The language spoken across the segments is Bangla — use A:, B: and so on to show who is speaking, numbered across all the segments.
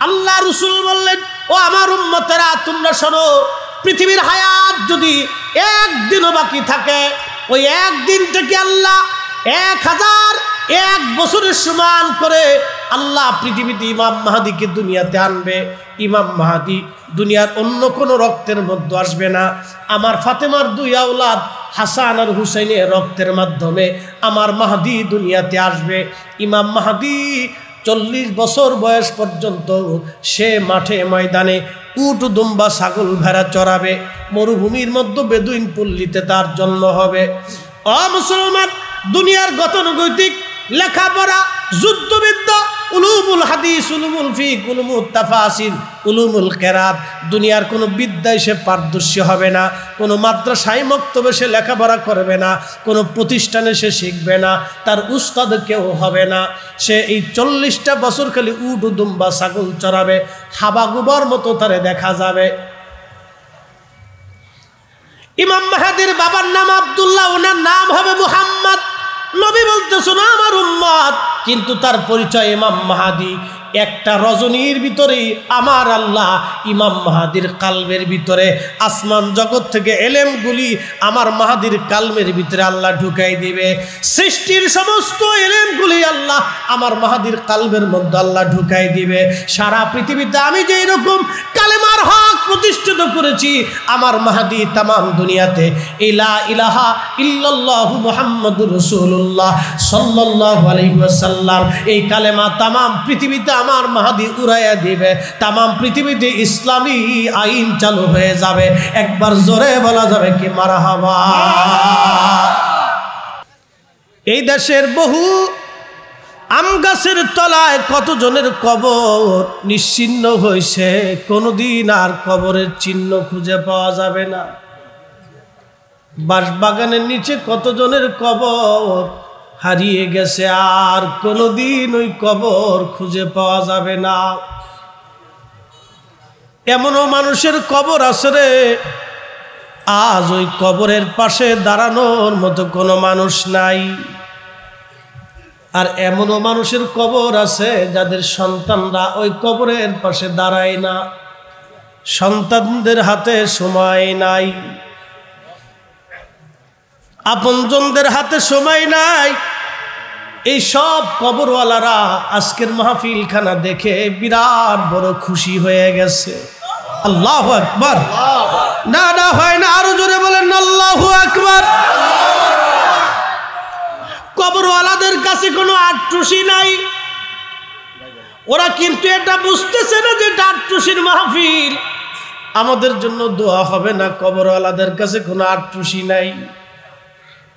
A: আল্লাহ রাসূল বললেন, ও আমার উম্মতেরা তোমরা শোনো, পৃথিবীর হায়াত যদি একদিনও বাকি থাকে, ওই একদিনটাকে আল্লাহ 1001 বছরের সমান করে আল্লাহ পৃথিবীতে ইমাম মাহদিকে দুনিয়াতে আনবে। ইমাম মাহদি দুনিয়ার অন্য কোনো রক্তের মধ্যে আসবে না। আমার ফাতেমার 2 আওলাদ হাসান আর হুসাইনের রক্তের মাধ্যমে আমার মাহদি দুনিয়াতে আসবে। ইমাম মাহদি 40 বছর বয়স পর্যন্ত সে মাঠে ময়দানে উট দুম্বা ছাগল ভেড়া চড়াবে। মরুভূমির মধ্যে বেদুইন পল্লীতে তার জন্ম হবে। ও মুসলমান, দুনিয়ার গতানুগতিক লেখাপড়া, যুদ্ধবিদ্যা, উলুমুল হাদিস, উলুমুল ফিক, উলুমুল তাফাসির, উলুমুল কেরাত, দুনিয়ার কোনো বিদ্যায় সে পারদর্শী হবে না। কোনো মাদ্রাসায় মক্তবে সে লেখাপড়া করবে না, কোনো প্রতিষ্ঠানে সে শিখবে না, তার উস্তাদ কেউ হবে না। সে এই 40টা বছর খালি উট দুম্বা ছাগল চড়াবে, হাবা গুবার মতো তারে দেখা যাবে। ইমাম মাহদির বাবার নাম আব্দুল্লাহ, ওনার নাম হবে মুহাম্মদ। নবী বলতেছ না আমার উম্মত, কিন্তু তার পরিচয় ইমাম মাহদি। একটা রজনীর ভিতরে আমার আল্লাহ ইমাম মাহদির কালবের ভিতরে আসমান জগৎ থেকে এলেমগুলি আমার মাহদির কালবের ভিতরে আল্লাহ ঢুকাই দিবে। সৃষ্টির সমস্ত এলেমগুলি আল্লাহ আমার মাহদির কালবের মধ্যে আল্লাহ ঢুকাই দিবে। সারা পৃথিবীতে আমি যেই রকম কালেমার হক প্রতিষ্ঠিত করেছি, আমার মাহদি তামাম দুনিয়াতে লা ইলাহা ইল্লাল্লাহু মুহাম্মাদুর রাসূলুল্লাহ সাল্লাল্লাহু আলাইহি ওয়াসাল্লাম, এই কালেমা তামাম পৃথিবীতে আমার মাহদি উড়াইয়া দিবে। তামাম পৃথিবীতে ইসলামী আইন চালু হয়ে যাবে। একবার জোরে বলা যাবে কি মারহাবা। এই দেশের বহু আম গাছের তলায় কতজনের কবর নিশ্চিহ্ন হয়েছে, কোনোদিন আর কবরের চিহ্ন খুঁজে পাওয়া যাবে না। বাঁশবাগানের নিচে কতজনের কবর হারিয়ে গেছে, আর কোনোদিন ওই কবর খুঁজে পাওয়া যাবে না। এমনও মানুষের কবর আছে রে, আজ ওই কবরের পাশে দাঁড়ানোর মতো কোনো মানুষ নাই। আর এমনও মানুষের কবর আছে যাদের সন্তানরা ওই কবরের পাশে দাঁড়ায় না, সন্তানদের হাতে সময় নাই, আপনজনদের হাতে সময় নাই। এই সব কবরওয়ালারা আজকের মাহফিলখানা দেখে বিরাট বড় খুশি হয়ে গেছে। আল্লাহু আকবার। না না হয় না, আরো জোরে বলেন আল্লাহু আকবার। কবরওয়ালাদের কাছে কোনো আটটুসি নাই, ওরা কিন্তু এটা বুঝতেছে না যে আটটুসির মাহফিল, আমাদের জন্য দোয়া হবে না। কবরওয়ালাদের কাছে কোনো আটটুসি নাই।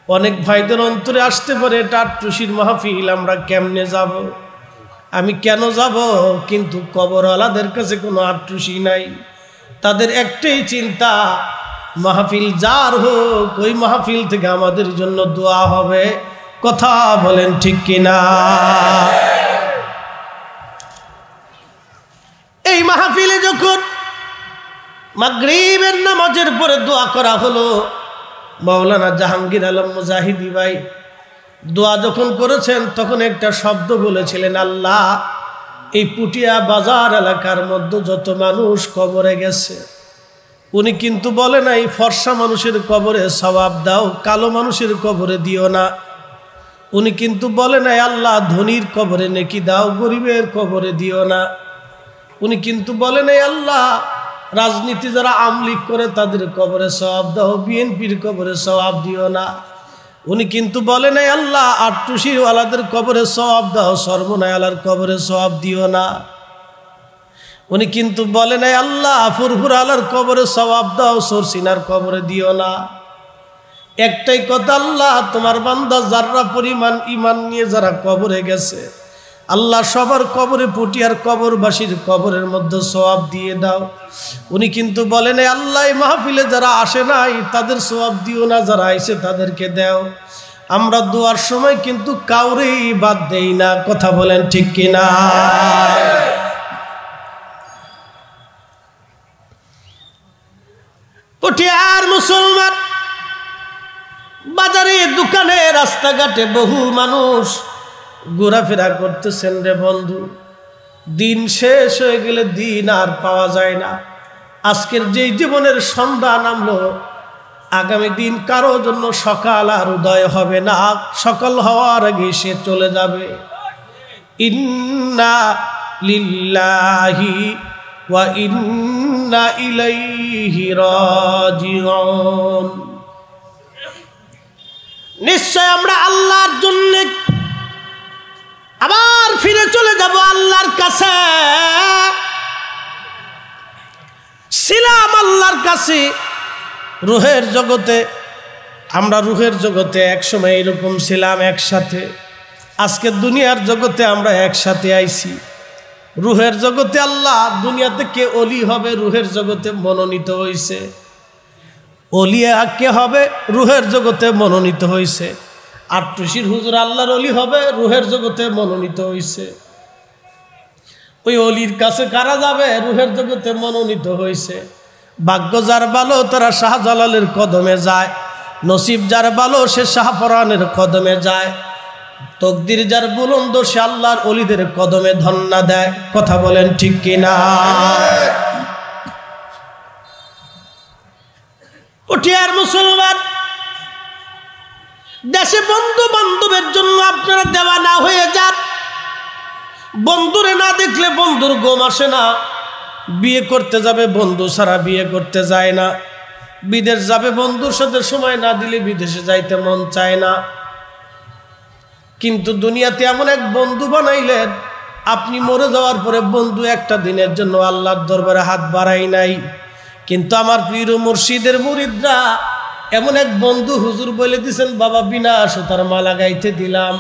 A: অনেক ভাইদের অন্তরে আসতে পারে এটা আটটুসির মাহফিল, আমরা কেমনে যাব, আমি কেন যাব, কিন্তু কবরওয়ালাদের কাছে কোনো আটটুসি নাই। তাদের একটাই চিন্তা, মাহফিল যার হোক ওই মাহফিল থেকে আমাদের জন্য দোয়া হবে। কথা বলেন ঠিক কিনা? এই মাহফিলে যখন মাগরিবের নামাজের পরে দোয়া করা হলো, মাওলানা জাহাঙ্গীর আলম মুজাহিদি ভাই দোয়া যখন করেছেন তখন একটা শব্দ বলেছিলেন, আল্লাহ এই পুটিয়া বাজার এলাকার মধ্যে যত মানুষ কবরে গেছে, উনি কিন্তু বলে নাই ফর্সা মানুষের কবরে সওয়াব দাও, কালো মানুষের কবরে দিও না। উনি কিন্তু বলে নাই আল্লাহ ধনীর কবরে নেকি দাও, গরিবের কবরে দিও না। উনি কিন্তু বলে নাই আল্লাহ রাজনীতি যারা আমলিক করে তাদের কবরে সওয়াব দাও, বিএনপির কবরে সওয়াব দিও না। উনি কিন্তু বলে নাই আল্লাহ আটটুসিওয়ালাদের কবরে সওয়াব দাও, সর্বনায়ালার কবরে সওয়াব দিও না। উনি কিন্তু বলে নাই আল্লাহ ফুরফুরালার কবরে সওয়াব দাও, সরসিনার কবরে দিও না। একটাই কথা, আল্লাহ তোমার বান্দা যারা পরিমাণ ঈমান নিয়ে যারা কবরে গেছে, আল্লাহ সবার কবরে পুটিয়ার কবরবাসীর কবরের মধ্যে সওয়াব দিয়ে দাও। উনি কিন্তু বলেন আল্লাহ মাহফিলে যারা আসে নাই তাদের সওয়াব দিও না, যারা আইছে তাদেরকে দাও। আমরা দোয়ার সময় কিন্তু কাউরেই বাদ দেই না। কথা বলেন ঠিক কিনা? পুটিয়ার মুসলমান বাজারে দোকানে রাস্তাঘাটে বহু মানুষ ঘোরাফেরা করতেছেন রে বন্ধু। দিন শেষ হয়ে গেলে দিন আর পাওয়া যায় না। আজকের যেই জীবনের সন্ধ্যা নামলো, আগামী দিন কারো জন্য সকাল আর উদয় হবে না, সকাল হওয়ার আগে সে চলে যাবে। ইন্না লিল্লাহি ওয়া ইন্না ইলাইহি রাজিউন। নিশ্চয় আমরা আল্লাহর জন্য আবার ফিরে চলে যাব আল্লাহর কাছে। ছিলাম আল্লাহর কাছে রুহের জগতে, আমরা রুহের জগতে একসময় এরকম ছিলাম একসাথে। আজকে দুনিয়ার জগতে আমরা একসাথে আইছি। রুহের জগতে আল্লাহ, দুনিয়াতে কে অলি হবে রুহের জগতে মনোনীত হয়েছে, অলিয়া কে হবে রুহের জগতে মনোনীত হয়েছে। আটটুসির হুজুর আল্লাহর অলি হবে রুহের জগতে মনোনীত হয়েছে। ওই অলির কাছে কারা যাবে রুহের জগতে মনোনীত হয়েছে। ভাগ্য যার ভালো তারা শাহজালালের কদমে যায়, নসিব যার ভালো সে শাহপরানের কদমে যায়, তকদির যার বুলন্দ সে আল্লাহর অলিদের কদমে ধন্না দেয়। কথা বলেন ঠিক কিনা? উঠিয়ার মুসলমান, দেশে বন্ধু বান্ধবের জন্য আপনারা দেওয়ানা হয়ে যান। বন্ধুরে না দেখলে বন্ধুর ঘুম আসে না। বিয়ে করতে যাবে বন্ধু ছাড়া বিয়ে করতে যায় না। বিদেশ যাবে বন্ধুর সাথে সময় না দিলে বিদেশে যাইতে মন চায় না। কিন্তু দুনিয়াতে এমন এক বন্ধু বানাইলেন, আপনি মরে যাওয়ার পরে বন্ধু একটা দিনের জন্য আল্লাহর দরবারে হাত বাড়াই নাই। কিন্তু আমার পীর মুর্শিদের মুরিদরা এমন এক বন্ধু হুজুর বলে দিয়েছেন, বাবা বিনা সুতার মালা গাইতে দিলাম।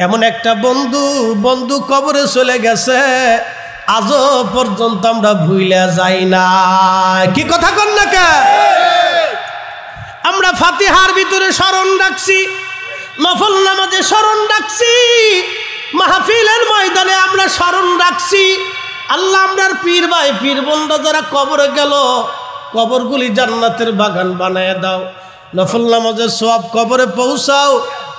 A: এমন একটা বন্ধু, বন্ধু কবরে চলে গেছে, আজও পর্যন্ত আমরা ভুইলা যাই না। কি কথা কন না কে? আমরা ফাতিহার ভিতরে স্মরণ রাখছি, নফল নামাজে স্মরণ রাখছি, মাহফিলের ময়দানে আমরা স্মরণ রাখছি। আল্লাহ আমরার পীর ভাই পীর বন্ধা যারা কবরে গেল, কবরগুলি জান্নাতের বাগান বানায় দাও। নফল নামাজের সওয়াব কবরে পৌঁছাও,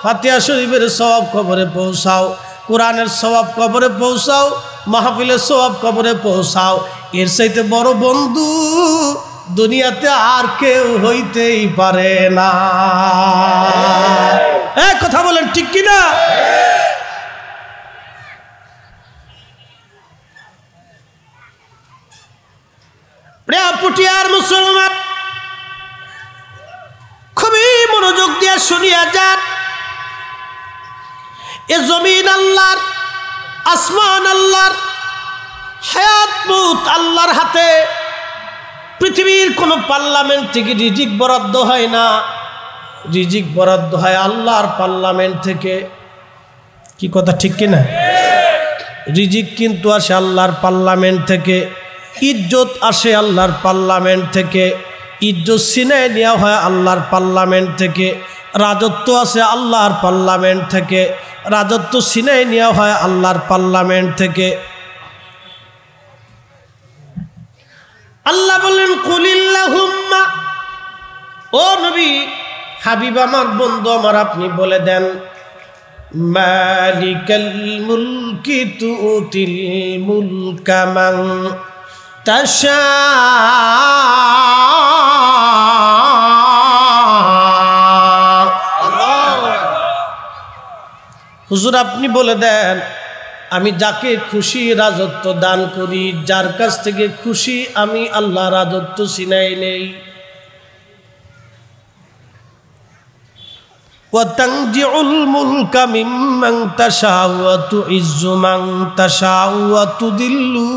A: ফাতিহা শরীফের সওয়াব কবরে পৌঁছাও, কোরআনের সওয়াব কবরে পৌঁছাও, মাহফিলের সওয়াব কবরে পৌঁছাও। এর চাইতে বড় বন্ধু দুনিয়াতে আর কেউ হইতেই পারে না। কথা বলেন ঠিক কিনা? পুটিয়ার মুসলমান, খুবই মনোযোগ দিয়ে শুনিয়া যান। এ জমিন আল্লাহর, আসমান আল্লাহর, হায়াত মউত আল্লাহর হাতে। পৃথিবীর কোন পার্লামেন্ট থেকে রিজিক বরাদ্দ হয় না, রিজিক বরাদ্দ হয় আল্লাহর পার্লামেন্ট থেকে। কি কথা ঠিক কিনা? রিজিক কিন্তু আসে আল্লাহর পার্লামেন্ট থেকে, ইজ্জত আসে আল্লাহর পার্লামেন্ট থেকে, ইজ্জত ছিনায় নেওয়া হয় আল্লাহর পার্লামেন্ট থেকে, রাজত্ব আসে আল্লাহর পার্লামেন্ট থেকে, রাজত্ব ছিনায় নেওয়া হয় আল্লাহর পার্লামেন্ট থেকে। আল্লাহ বলেন, কুলিল্লাহুম্মা, ও নবী হাবিব আমার বন্ধু আমার, আপনি বলে দেন, মালিকাল মুলকি তুতিল মুলকা মান তাশা। হুজুর আপনি বলে দেন, আমি যাকে খুশি রাজত্ব দান করি, যার কাছ থেকে খুশি আমি আল্লাহ রাজত্ব ছিনাই নেই। ওয়াতানজিউল মুলকা মিম্মান তাশা ওয়া তুইজ্জু মান তাশা ওয়া তুদিল্লু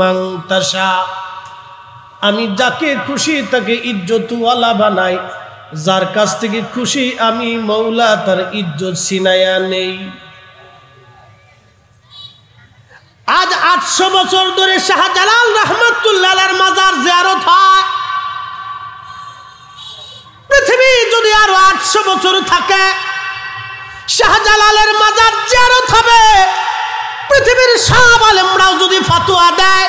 A: মান তাশা। আমি যাকে খুশি তাকে ইজ্জতওয়ালা বানাই, যার কাছ থেকে খুশি আমি মওলা তার ইজ্জত ছিনায়া নেই। আজ 800 বছর ধরে শাহজালাল রহমাতুল্লাহ আলাইহির মাজার জিয়ারত হয়। পৃথিবী যদি আরো 800 বছর থাকে, শাহজালালের মাজার জিয়ারত হবে। পৃথিবীর সব আলেমরাও যদি ফতোয়া দেয়,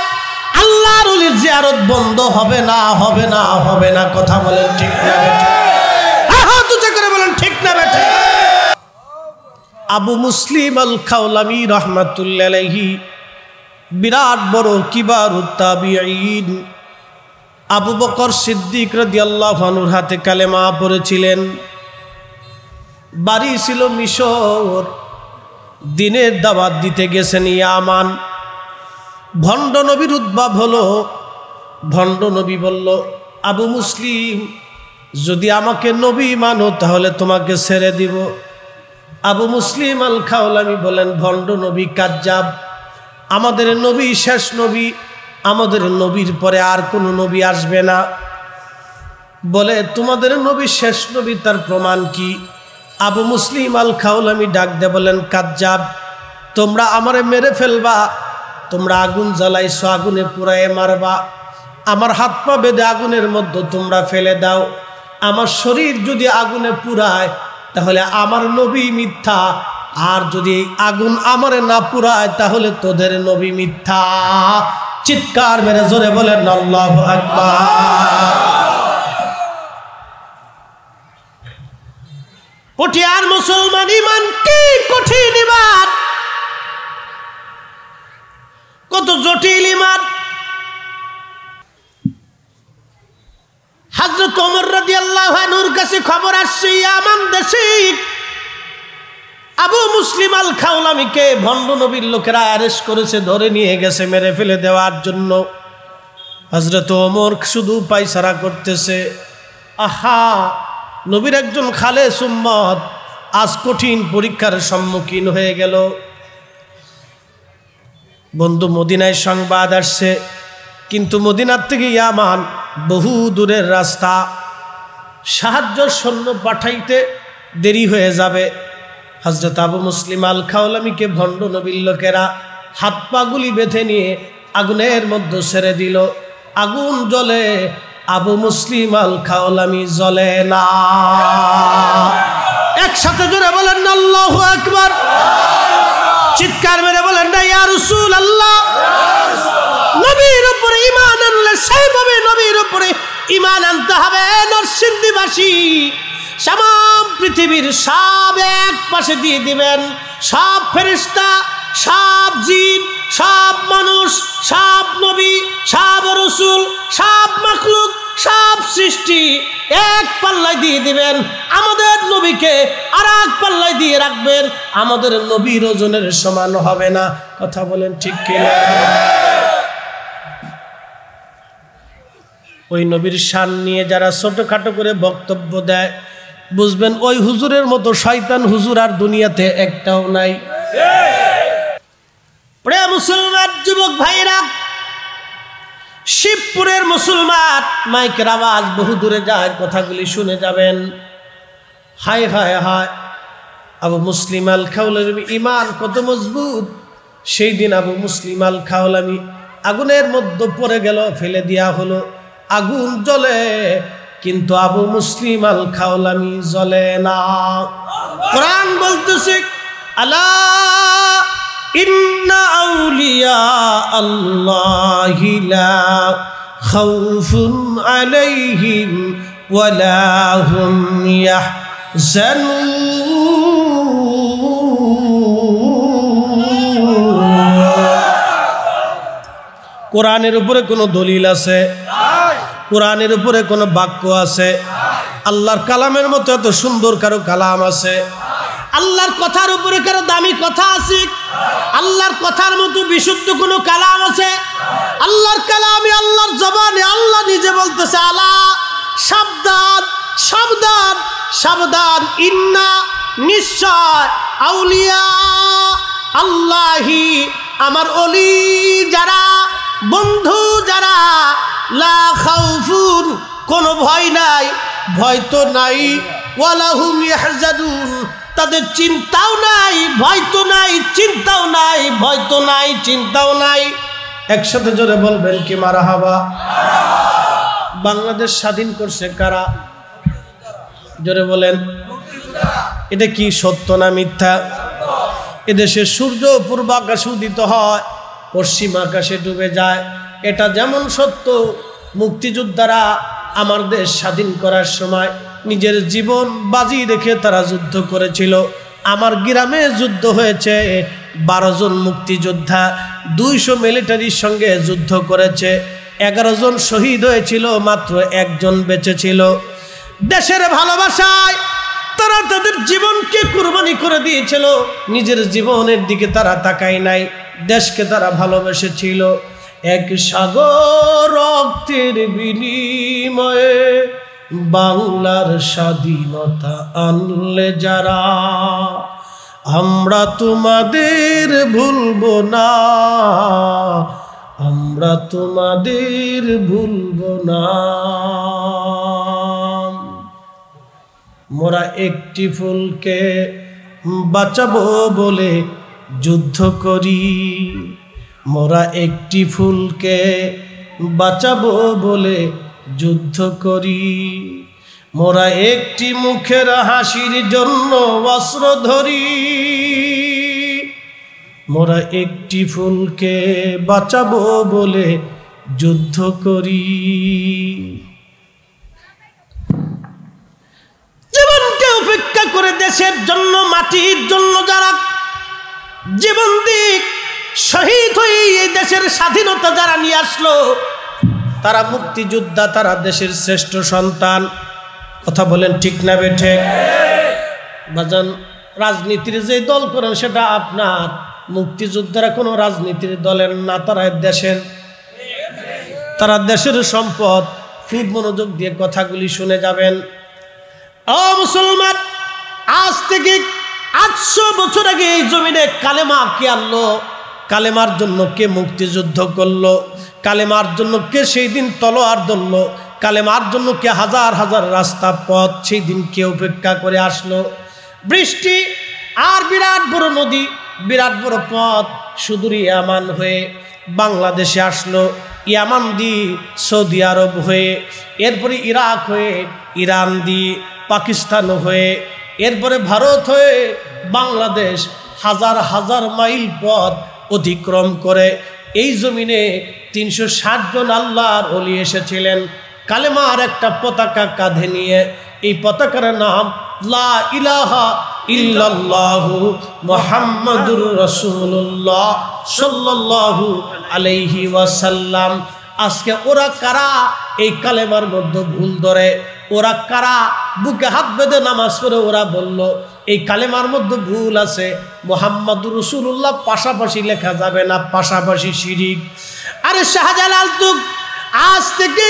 A: আল্লাহর ওলির জিয়ারত বন্ধ হবে না, হবে না, হবে না। কথা বলেন ঠিক না বেঠিক? হাত উঁচু করে বলেন ঠিক না বেঠিক? আবু মুসলিম আল খাওলামি রহমাতুল্লাহ আলাইহি বিরাট বড় কিবারুত তাবিঈন আবু বকর সিদ্দিক রাদিয়াল্লাহু আনহুর হাতে কালেমা পড়েছিলেন। বাড়ি ছিল মিশর, দিনের দাওয়াত দিতে গেছেন ইয়ামান। ভণ্ড নবীর উদ্ভব হলো। ভণ্ড নবী বলল, আবু মুসলিম, যদি আমাকে নবী মানো তাহলে তোমাকে ছেড়ে দিব। আবু মুসলিম আল খাওলামি বলেন, ভণ্ড নবী কাজ্জাব, আমাদের নবী শেষ নবী, আমাদের নবীর পরে আর কোনো নবী আসবে না। বলে, তোমাদের নবী শেষ নবী, তার প্রমাণ কি? আবু মুসলিম আল খাওলামি ডাক দে বলেন, কাজ্জাব, তোমরা আমারে মেরে ফেলবা, তোমরা আগুন জ্বালাইছো, আগুনে পুড়ায় মারবা, আমার হাত পা বেঁধে আগুনের মধ্যে তোমরা ফেলে দাও। আমার শরীর যদি আগুনে পুড়ায় তাহলে আমার নবী মিথ্যা, আর যদি আগুন আমারে না পুড়ায় তাহলে তোদের নবী মিথ্যা। চিৎকার মেরে জোরে বলেন আল্লাহু আকবার। পটিয়ার মুসলমান ইমান কি কঠিন ইমান, কত জটিল ইমান। হযরত ওমর রাদিয়াল্লাহু আনহুর কাছে খবর আসছে, ইয়ামান দেশে আবু মুসলিম আল খাওলামিকে ভণ্ড নবীর লোকেরা অ্যারেস্ট করেছে, ধরে নিয়ে গেছে মেরে ফেলে দেওয়ার জন্য। হযরত ওমর শুধু পায়চারা করতেছে, আহা, নবীর একজন খালেস উম্মত আজ কঠিন পরীক্ষার সম্মুখীন হয়ে গেল। বন্ধু, মদিনায় সংবাদ আসছে, কিন্তু মদিনার থেকে ইয়ামান বহু দূরের রাস্তা, সাহায্য সৈন্য পাঠাইতে দেরি হয়ে যাবে। হযরত আবু মুসলিম আল খাওলামিকে ভণ্ড নবীর লোকেরা হাত পাগুলি বেঁধে নিয়ে আগুনের মধ্যে ছেড়ে দিল। আগুন জ্বলে, আবু মুসলিম আল খাওলামি জ্বলে না। একসাথে জোরে বলেন না আল্লাহু আকবার। চিৎকার মেরে বলেন না ইয়া রাসূলুল্লাহ। নবীর উপরে ঈমান আনলে সেইভাবে নবীর উপরে ঈমান আনতে হবে। নরসিংদীবাসী সামাম পৃথিবীর সব এক পাশে দিয়ে দিবেন, সব ফেরেশতা, সব জিন, সব মানুষ, সব নবী, সব রাসূল, সব মাখলুক, সব সৃষ্টি এক পাল্লায় দিয়ে দিবেন। আমাদের নবীকে আর এক পাল্লায় দিয়ে রাখবেন, আমাদের নবীর ওজনের সমান হবে না। কথা বলেন ঠিক কিনা? ওই নবীর শান নিয়ে যারা ছোটখাটো করে বক্তব্য দেয়, বুঝবেন ওই হুজুরের মতো শয়তান হুজুর আর দুনিয়াতে একটাও নাই। প্রিয় মুসলমান যুবক ভাইরা, শিবপুরের মুসলমান, মাইকের আওয়াজ বহু দূরে যায়, কথাগুলি শুনে যাবেন। হায় হায় হায়, আবু মুসলিম আল খাওলামি ঈমান কত মজবুত। সেই দিন আবু মুসলিম আল খাওলামি আগুনের মধ্যে পড়ে গেল, ফেলে দেয়া হলো। আগুন জ্বলে, কিন্তু আবু মুসলিম আল খাওলামি জ্বলে না। কোরআন বলতেছে, আলা ইন্না আউলিয়া আল্লাহি লা খাউফুন আলাইহিম ওয়ালা হুম ইয়াহজানুন। কোরআনের উপরে কোনো দলিল আছে? কোরআনের উপরে কোনো বাক্য আছে? আল্লাহর কালামের মতো এত সুন্দর কারো কালাম আছে? আল্লাহর কথার উপরে কারো দামি কথা আছে? আল্লাহর কথার মতো বিশুদ্ধ কোনো কালাম আছে? আল্লাহর কালামে, আল্লাহর জবানে আল্লাহ নিজে বলতেছে, আলা, সাবধান, সাবধান, সাবধান, ইন্না, নিশ্চয়, আউলিয়া আল্লাহি, আমার ওলি যারা, বন্ধু যারা, লা খাউফুন, কোনো ভয় নাই, ভয় তো নাই, ওয়ালা হুম ইয়াহজানুন, তাদের চিন্তাও নাই, ভয় তো নাই, চিন্তাও নাই, ভয় তো নাই, চিন্তাও নাই। একসাথে জোরে বলবেন কি মারহাবা। বাংলাদেশ স্বাধীন করছে কারা? জোরে বলেন। এটা কি সত্য না মিথ্যা? এদেশে সূর্য পূর্ব আকাশে উদিত হয়, পশ্চিম আকাশে ডুবে যায়। এটা যেমন সত্য, মুক্তিযোদ্ধারা আমার দেশ স্বাধীন করার সময় নিজের জীবন বাজি রেখে তারা যুদ্ধ করেছিল। আমার গ্রামে যুদ্ধ হয়েছে, 12 জন মুক্তিযোদ্ধা 200 মিলিটারির সঙ্গে যুদ্ধ করেছে, 11 জন শহীদ হয়েছিল, মাত্র 1 জন বেঁচে ছিল। দেশের ভালোবাসায় তারা তাদের জীবনকে কুরবানি করে দিয়েছিল, নিজের জীবনের দিকে তারা তাকায় নাই, দেশকে তারা ভালোবেসেছিল। এক সাগর রক্তের বিনিময়ে বাংলার স্বাধীনতা আনলে যারা, আমরা তোমাদের ভুলবো না, আমরা তোমাদের ভুলবো না। মোরা একটি ফুলকে বাঁচাবো বলে যুদ্ধ করি, মোরা একটি ফুলকে বাঁচাবো বলে যুদ্ধ করি, মোরা একটি মুখের হাসির জন্য অস্ত্র ধরি, মোরা একটি ফুলকে বাঁচাবো বলে যুদ্ধ করি। জীবনকে উপেক্ষা করে দেশের জন্য, মাটির জন্য যারা জীবন দিক শহীদ হয়ে এই দেশের স্বাধীনতা যারা নিয়ে আসলো, তারা মুক্তিযোদ্ধা, তারা দেশের শ্রেষ্ঠ সন্তান। কথা বলেন ঠিক না বেঠে? বাজান, রাজনীতির যে দল করেন সেটা আপনার, মুক্তিযোদ্ধারা কোনো রাজনীতির দলের না, তারা দেশের, তারা দেশের সম্পদ। খুব মনোযোগ দিয়ে কথাগুলি শুনে যাবেন। ও মুসলমান, আজ থেকে 800 বছর আগে এই জমিনে কালেমা কে আনলো? কালেমার জন্য কে মুক্তিযুদ্ধ করলো? কালেমার জন্য কে সেই দিন তলোয়ার ধরলো? কালেমার জন্য কে হাজার হাজার রাস্তা পথ সেই দিন কে উপেক্ষা করে আসলো? বৃষ্টি আর বিরাট বড় নদী, বিরাট বড় পথ সুদূর ইয়ামান হয়ে বাংলাদেশে আসলো, ইয়ামান দিয়ে সৌদি আরব হয়ে, এরপরে ইরাক হয়ে, ইরান দিয়ে পাকিস্তান হয়ে, এরপরে ভারত হয়ে বাংলাদেশ, হাজার হাজার মাইল পথ অতিক্রম করে এই জমিনে 360 জন আল্লাহর ওলি এসেছিলেন কালেমার একটা পতাকা কাঁধে নিয়ে। এই পতাকার নাম লা ইলাহা ইল্লাল্লাহু মুহাম্মাদুর রাসূলুল্লাহ সাল্লাল্লাহু আলাইহি ওয়াসাল্লাম। আজকে ওরা কারা এই কালেমার মধ্যে ভুল ধরে? ওরা কারা বুকে হাত বেঁধে নামাজ পড়ে ওরা বলল এই কালেমার মধ্যে ভুল আছে, মুহাম্মাদুর রাসূলুল্লাহ পাশাপাশি লেখা যাবে না, পাশাপাশি শিরিক। আরে শাহজালাল তো আজ থেকে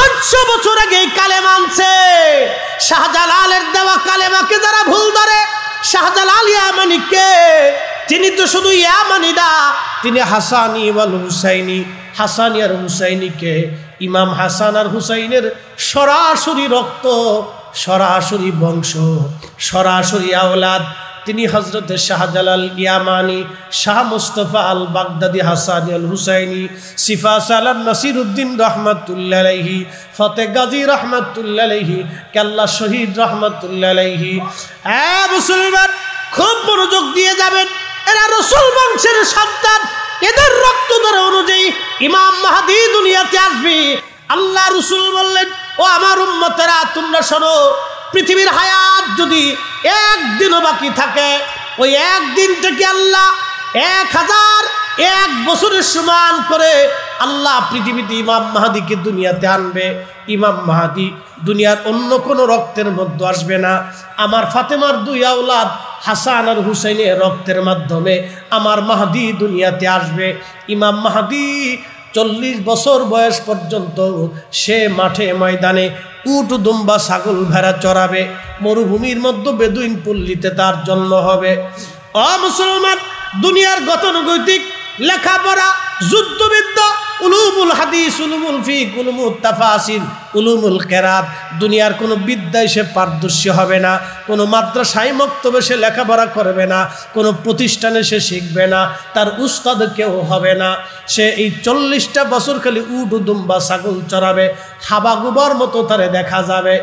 A: 800 বছর আগে এই কালেমা আনছে। শাহজালালের দেওয়া কালেমাকে যারা ভুল ধরে, শাহজালাল ইয়ামানি কে? তিনি তো শুধু ইয়ামানি না, তিনি হাসানি ওয়াল হুসাইনি। হাসানি আর হুসাইনিকে, ইমাম হাসান আর হুসাইনের সরাসরি রক্ত, সরাসরি বংশ, সরাসরি আওলাদ। তিনি হজরতে শাহজালাল ইয়ামানি, শাহ মুস্তফা আল বাগদাদি, হাসানি আল হুসাইনি, সিফা সালাম নাসিরউদ্দিন রহমাতুল্লাহ আলাইহি, ফতে গাজী রহমাতুল্লাহ আলাইহি, কেল্লা শহীদ রহমাতুল্লাহ আলাইহি। মুসলমান খুব মনোযোগ দিয়ে যাবেন, এরা রসুল বংশের সন্তান। এদের রক্ত ধরে অনুযায়ী ইমাম মাহদী দুনিয়াতে আসবে। আল্লাহ রসুল বললেন, ও আমার উম্মতেরা তোমরা শোনো, পৃথিবীর হায়াত যদি একদিনও বাকি থাকে, ওই একদিন থেকে আল্লাহ 1001 বছরের সমান করে আল্লাহ পৃথিবীতে ইমাম মাহদীকে দুনিয়াতে আনবে। ইমাম মাহদী দুনিয়ার অন্য কোনো রক্তের মধ্যে আসবে না। আমার ফাতেমার 2 আওলাদ হাসান আর হুসাইনের রক্তের মাধ্যমে আমার মাহদী দুনিয়াতে আসবে। ইমাম মাহদী 40 বছর বয়স পর্যন্ত সে মাঠে ময়দানে উট দুম্বা ছাগল ভেড়া চড়াবে। মরুভূমির মধ্যে বেদুইন পল্লীতে তার জন্ম হবে। ও মুসলমান, দুনিয়ার গতানুগতিক লেখাপড়া, যুদ্ধবিদ্যা, উলুমুল হাদিস, উলুমুল ফিক, উলুমুল তাফাসির, উলুমুল কেরাত, দুনিয়ার কোনো বিদ্যায় সে পারদর্শী হবে না। কোনো মাদ্রাসায় মক্তবে সে লেখাপড়া করবে না, কোনো প্রতিষ্ঠানে সে শিখবে না, তার উস্তাদ কেউ হবে না। সে এই 40টা বছর খালি উট দুম্বা ছাগল চড়াবে, হাবা গুবার মতো তারে দেখা যাবে।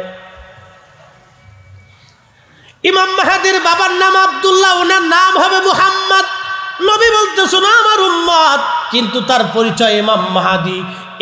A: ইমাম মাহদীর বাবার নাম আব্দুল্লাহ, ওনার নাম হবে মুহাম্মদ। নবী বলতে শোনো আমার উম্মত, কিন্তু তার পরিচয় ইমাম মাহদী।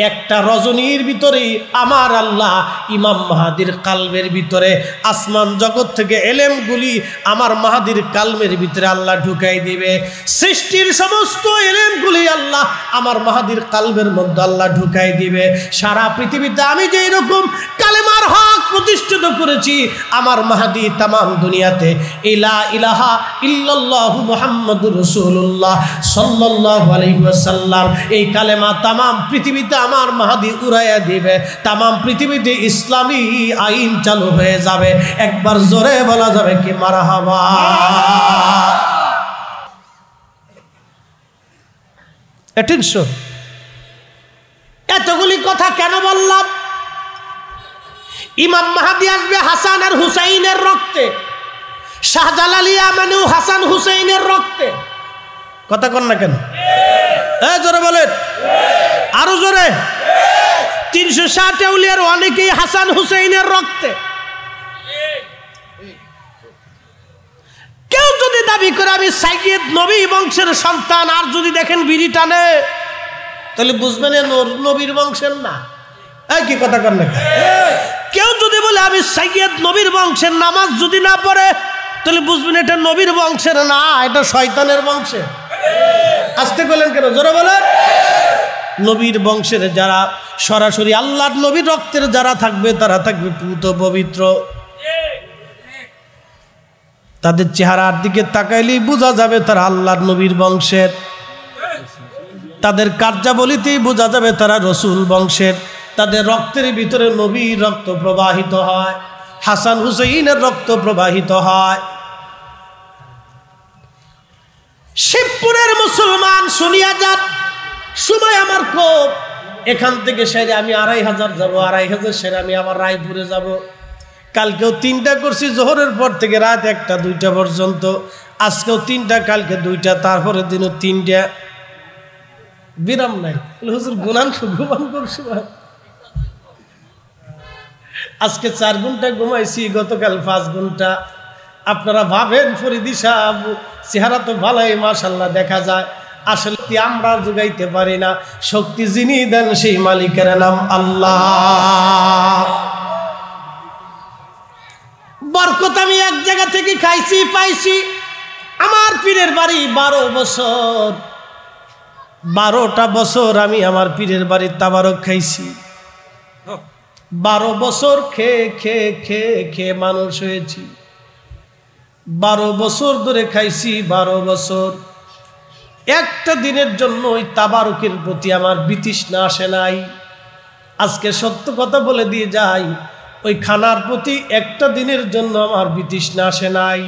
A: একটা রজনীর ভিতরে আমার আল্লাহ ইমাম মাহাদির কালবের ভিতরে আসমান জগৎ থেকে এলেমগুলি আমার মাহাদির কালবের ভিতরে আল্লাহ ঢুকাই দিবে। সৃষ্টির সমস্ত এলেমগুলি আল্লাহ আমার মাহাদির কালবের মধ্যে আল্লাহ ঢুকাই দিবে। সারা পৃথিবীতে আমি যেই রকম কালেমার হক প্রতিষ্ঠিত করেছি, আমার মাহাদি তামাম দুনিয়াতে ইলা ইলাহা ইল্লাল্লাহু মুহাম্মাদুর রাসূলুল্লাহ সাল্লাল্লাহু আলাইহি ওয়াসাল্লাম এই কালেমা তামাম পৃথিবীতে আমার মাহাদি উড়াইয়া দিবে। তামাম পৃথিবীতে ইসলামী আইন চালু হয়ে যাবে। একবার জোরে বলা যাবে কি মারহাবা। অ্যাটেনশন। এতগুলি কথা কেন বললাম? ইমাম মাহাদি আসবে হাসান আর হুসাইনের রক্তে, শাহজালাল ইয়ামানিও হাসান হুসাইনের রক্তে। কথা কন না কেন? জোরে বলেন, আরো জোরে। 360 আউলিয়ার অনেকেই হাসান হুসাইনের রক্তে। কেউ যদি দাবি করে আমি সাইয়্যিদ নবী বংশের সন্তান, আর যদি দেখেন বিড়ি টানে, তাহলে বুঝবেন এ নবীর বংশের না। কি কথা কন না? কেউ যদি বলে আমি সাইয়্যিদ নবীর বংশের, নামাজ যদি না পড়ে, তাহলে বুঝবেন এটা নবীর বংশের না, এটা শয়তানের বংশের। আসতে বলেন কেন? জোরে বলেন। নবীর বংশের যারা সরাসরি আল্লাহর নবীর রক্তের যারা থাকবে, তারা থাকবে পুত পবিত্র। তাদের চেহারার দিকে তাকাইলেই বোঝা যাবে তারা আল্লাহর নবীর বংশের। তাদের কার্যাবলীতেই বোঝা যাবে তারা রসুল বংশের। তাদের রক্তের ভিতরে নবীর রক্ত প্রবাহিত হয়, হাসান হুসাইনের রক্ত প্রবাহিত হয়। শিবপুরের মুসলমান শুনিয়া যান, সময় আমার খুব, এখান থেকে সেরে আমি 2500 যাব, 2500 সেরে আমি আবার রায়পুরে যাব। কালকেও 3টা করছি, জোহরের পর থেকে রাত 1টা 2টা পর্যন্ত। আজকেও 3টা, কালকে 2টা, তারপরের দিনও 3টা, বিরাম নাই। হুজুর গুনান ঘুমান করছি, আজকে 4 ঘন্টা ঘুমাইছি, গতকাল 5 ঘন্টা। আপনারা ভাবেন ফরিদি সাহেব চেহারা তো ভালোই মাশাআল্লাহ দেখা যায়, আসলে আমরা যোগাইতে পারি না। শক্তি যিনি দেন সেই মালিকের নাম আল্লাহ। বরকত আমি এক জায়গা থেকে খাইছি পাইছি। আমার পীরের বাড়ি 12 বছর, 12টা বছর আমি আমার পীরের বাড়ির তাবারক খাইছি। 12 বছর খেয়ে খেয়ে খেয়ে খেয়ে মানুষ হয়েছি। 12 বছর ধরে খাইছি, 12 বছর। একটা দিনের জন্য ওই তাবারকের প্রতি আমার বিতৃষ্ণা আসে নাই। আজকে সত্য কথা বলে দিয়ে যাই, ওই খানার প্রতি একটা দিনের জন্য আমার বিতৃষ্ণা আসে নাই।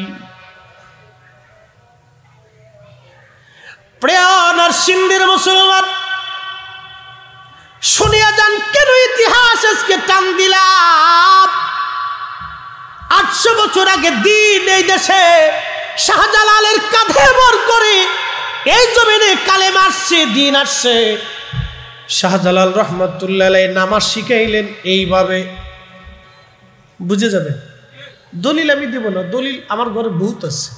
A: প্রিয় নরসিংদীর মুসলমান শুনিয়া যান, কেন ইতিহাস আজকে টান দিলাম। 800 বছর আগে দিন এই দেশে শাহজালালের কাঁধে ভর করে এই জমিনে কালেমা আসছে, দিন আসছে। শাহজালাল রহমতুল্লাহ আলাইহি নামাজ শিখাইলেন এইভাবে, বুঝে যাবে। দলিল আমি দেব না, দলিল আমার ঘরে বহুত আছে,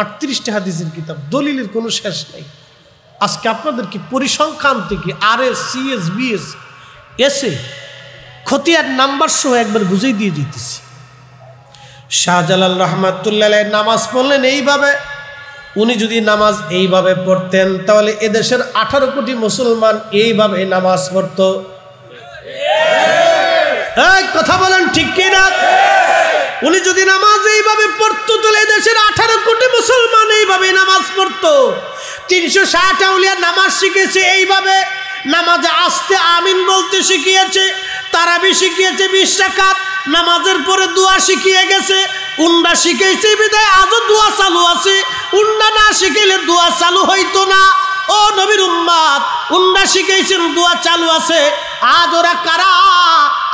A: 38টা হাদিসের কিতাব, দলিলের কোনো শেষ নাই। আজকে আপনাদেরকে পরিসংখ্যান থেকে RS, CS, BS, এসে খতিয়ার নাম্বার সহ একবার বুঝিয়ে দিয়ে দিতেছি। শাহজালাল রহমতুল্লাহ আলাইহি নামাজ পড়লেন এইভাবে। উনি যদি নামাজ এইভাবে পড়তেন, তাহলে এদেশের 18 কোটি মুসলমান এইভাবে নামাজ পড়ত। কথা বলেন ঠিক কিনা? উনি যদি নামাজ এইভাবে পড়তো, তাহলে এদেশের 18 কোটি মুসলমান এইভাবে নামাজ পড়তো। 360 আউলিয়া নামাজ শিখেছে এইভাবে। নামাজে আসতে আমিন বলতে শিখিয়েছে, তারাবি শিখিয়েছে 20 রাকাত, নামাজের পরে দোয়া শিখিয়ে গেছে। উন্ডা শিখাইছে বিদায় আজও দোয়া চালু আছে। উন্ডা না শিখাইলে দোয়া চালু হইতো না। ও নবীর উম্মত, উন্ডা শিখাইছেন, দোয়া চালু আছে। আজ ওরা কারা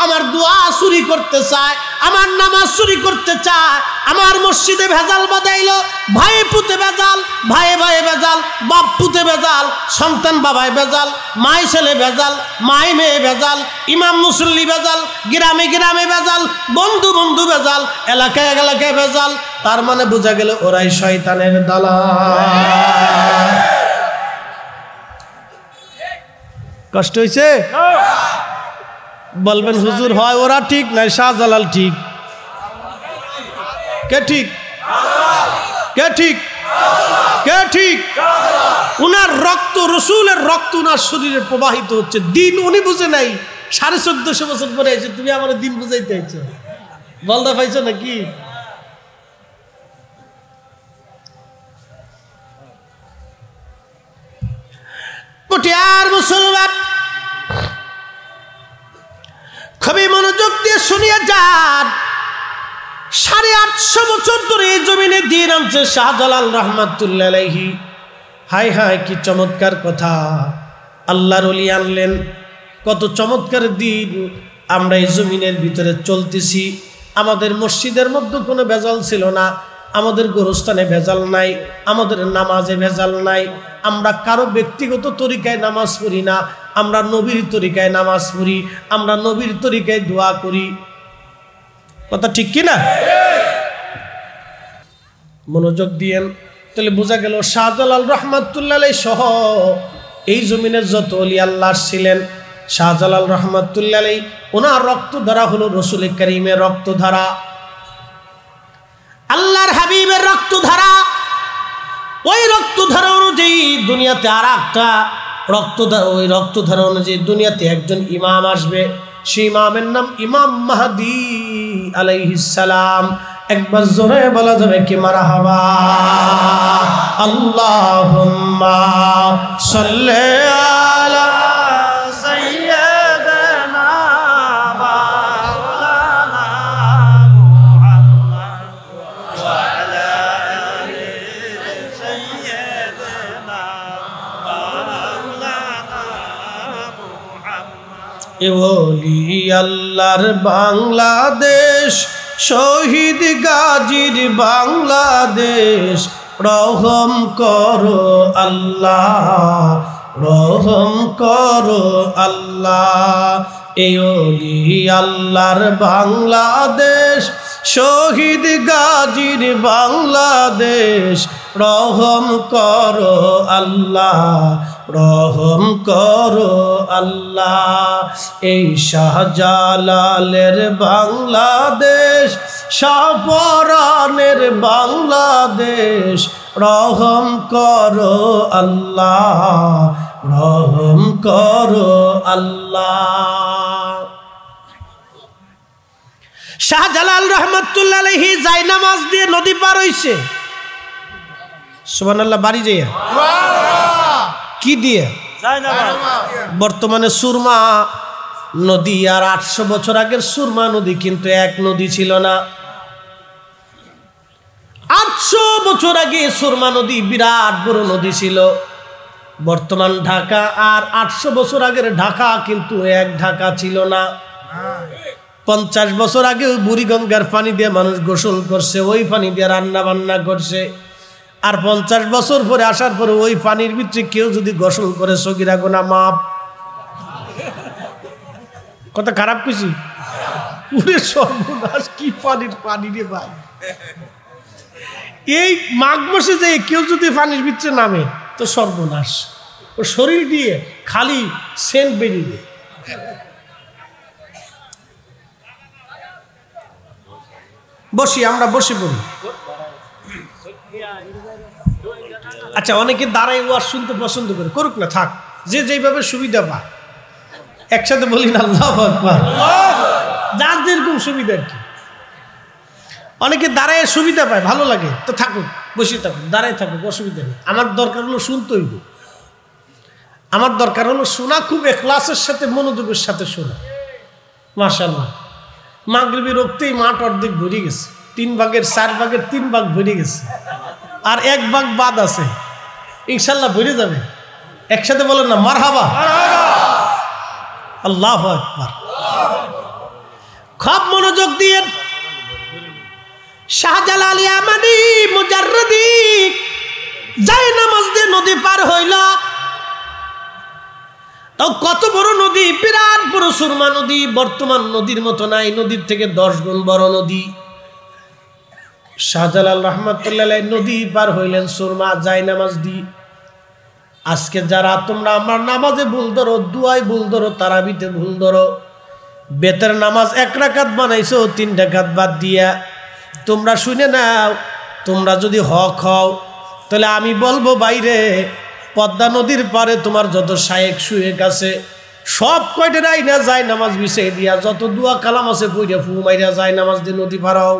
A: আমার দোয়া চুরি করতে চায়, আমার নামাজ চুরি করতে চায়, আমার মসজিদে ভেজাল বাঁধাইলো। ভাইয়ে পুতে ভেজাল, ভাইয়ে ভাইয়ে ভেজাল, বাপ পুতে ভেজাল, সন্তান বাবায় ভেজাল, মাই ছেলে ভেজাল, মাই মেয়ে ভেজাল, ইমাম মুসল্লি ভেজাল, গ্রামে গ্রামে ভেজাল, বন্ধু বন্ধু ভেজাল, এলাকায় এলাকায় ভেজাল। তার মানে বোঝা গেল ওরাই শয়তানের দালাল। কষ্ট হয়েছে? বলবেন হুজুর হয় ওরা ঠিক নাই শাহজালাল ঠিক? কে ঠিক? কে ঠিক? কে ঠিক? উনার রক্ত, রসুলের রক্ত উনার শরীরে প্রবাহিত হচ্ছে, দিন উনি বুঝে নাই। 1450 বছর পরে এসে তুমি আমার দিন বুঝাইতে চাইছো, বলদা পাইছো নাকি? পটিয়ার মুসলমান খুবই মনোযোগ দিয়ে শুনিয়া যান। 850 বছর ধরে এই জমিনে দিন আনছে শাহজালাল রহমাতুল্লাহ আলাইহি। হায় হায় কি চমৎকার কথা, আল্লাহর ওলি আনলেন। কত চমৎকার দিন আমরা এই জমিনের ভিতরে চলতেছি। আমাদের মসজিদের মধ্যে কোনো ভেজাল ছিল না, আমাদের গোরস্থানে ভেজাল নাই, আমাদের নামাজে ভেজাল নাই। আমরা কারো ব্যক্তিগত তরিকায় নামাজ পড়ি না, আমরা নবীর তরিকায় নামাজ পড়ি, আমরা নবীর তরিকায় দোয়া করি। কথা ঠিক কিনা? মনোযোগ দিয়েন, তাহলে বোঝা গেল শাহজালাল রহমাতুল্লাহ আলাইহি সহ এই জমিনের যত ওলি আল্লাহ ছিলেন, শাহজালাল রহমাতুল্লাহ আলাইহি ওনার রক্তধারা হলো রসুল করিমের রক্তধারা, আল্লাহর হাবিবের রক্তধারা। ওই রক্তধারা অনুযায়ী দুনিয়াতে আর একটা রক্তধারা, ওই রক্তধারা অনুযায়ী দুনিয়াতে একজন ইমাম আসবে। সেই ইমামের নাম ইমাম মাহদী আলাইহিস সালাম। একবার জোরে বলা যাবে কি মারহাবা? আল্লাহুম্মা সাল্লি আলা সাইয়্যিদিনা মাওলানা মুহাম্মদ ওয়া আলা আলি সাইয়্যিদিনা মাওলানা মুহাম্মদ। এ ওলি আল্লাহর বাংলাদেশ, শহীদ গাজীর বাংলাদেশ, রহম করো আল্লাহ, রহম করো আল্লাহ। এই ওলি আল্লাহর বাংলাদেশ, শহীদ গাজীর বাংলাদেশ, রহম করো আল্লাহ, রহম করো আল্লাহ। এই শাহজালালের বাংলাদেশ, শাহপরানের বাংলাদেশ, রহম করো আল্লাহ, রহম করো আল্লাহ। শাহজালাল রহমাতুল্লাহ আলাইহি জায়নামাজ দিয়ে নদী পার হইছে। সুবহানাল্লাহ। বাড়ি যাইয়া কি দিয়ে? বর্তমানে সুরমা নদী, আর 800 বছর আগের সুরমা নদী কিন্তু এক নদী ছিল না। 800 বছর আগে সুরমা নদী বিরাট বড় নদী ছিল। বর্তমান ঢাকা আর 800 বছর আগের ঢাকা কিন্তু এক ঢাকা ছিল না। 50 বছর আগে বুড়িগঙ্গার পানি দিয়ে মানুষ গোসল করছে, ওই পানি দিয়ে রান্না বান্না করছে। আর 50 বছর পরে আসার পরে ওই পানির ভিতরে কেউ যদি গোসল করে সগীরা গুনাহ মাপ। কথা খারাপ কিছু? পুরে সর্বনাশ, কি পানির পানি রে ভাই। এই মাঘ মাসে যে কেউ যদি পানির ভিতরে নামে তো সর্বনাশ, ও শরীর দিয়ে খালি সেন্ট বেরিয়ে। বসি, আমরা বসে পড়ি। আচ্ছা, অনেকে দাঁড়াই ওয়াজ শুনতে পছন্দ করে, করুক না, থাক, যে যেইভাবে সুবিধা পায়। একসাথে বলি না আল্লাহু আকবার। যার যেরকম সুবিধা আর কি। অনেকে দাঁড়ায় সুবিধা পায়, ভালো লাগে, তো থাকুক, বসে থাকুক, দাঁড়ায় থাকুক, অসুবিধা নেই। আমার দরকার হলো শুনতে হইব। আমার দরকার হলো শোনা, খুব ইখলাসের সাথে, মনোযোগের সাথে শোনা। মাশাআল্লাহ, মাগরিবের রক্তেই মাঠ অর্ধেক ভরে গেছে। 3 ভাগের 4 ভাগের 3 ভাগ ভরে গেছে, আর 1 ভাগ বাদ আছে, ইনশাল্লাহ ভরে যাবে। একসাথে বলেন না মারহাবা। আল্লাহু আকবার। খুব মনোযোগ দিয়ে শাহজালাল ইয়ামানি মুজাররদি জায়নামাজ দিয়ে নদী পার হইল। তাও কত বড় নদী, বিরাট বড় সুরমা নদী। বর্তমান নদীর মতো নাই, নদীর থেকে 10 গুণ বড় নদী। শাহজালাল রহমাতুল্লাহ আলাইহি নদী পার হইলেন সুরমা জায়নামাজ দিয়ে। আজকে যারা তোমরা আমার নামাজে ভুল ধরো, দুয়ায় ভুল ধরো, তারাবিতে ভুল ধরো, বেতের নামাজ 1 রাকাত বানাইছো 3 রাকাত বাদ দিয়া, তোমরা শুনে নাও, তোমরা যদি হক হও তাহলে আমি বলবো বাইরে পদ্মা নদীর পারে তোমার যত শায়েক শুয়েক আছে সব কয়টা রাইনা যায় নামাজ বিছিয়ে দিয়া, যত দুয়া কালাম আছে পইরা ফু মাইরা যায় নামাজ দিয়ে নদী পার হও।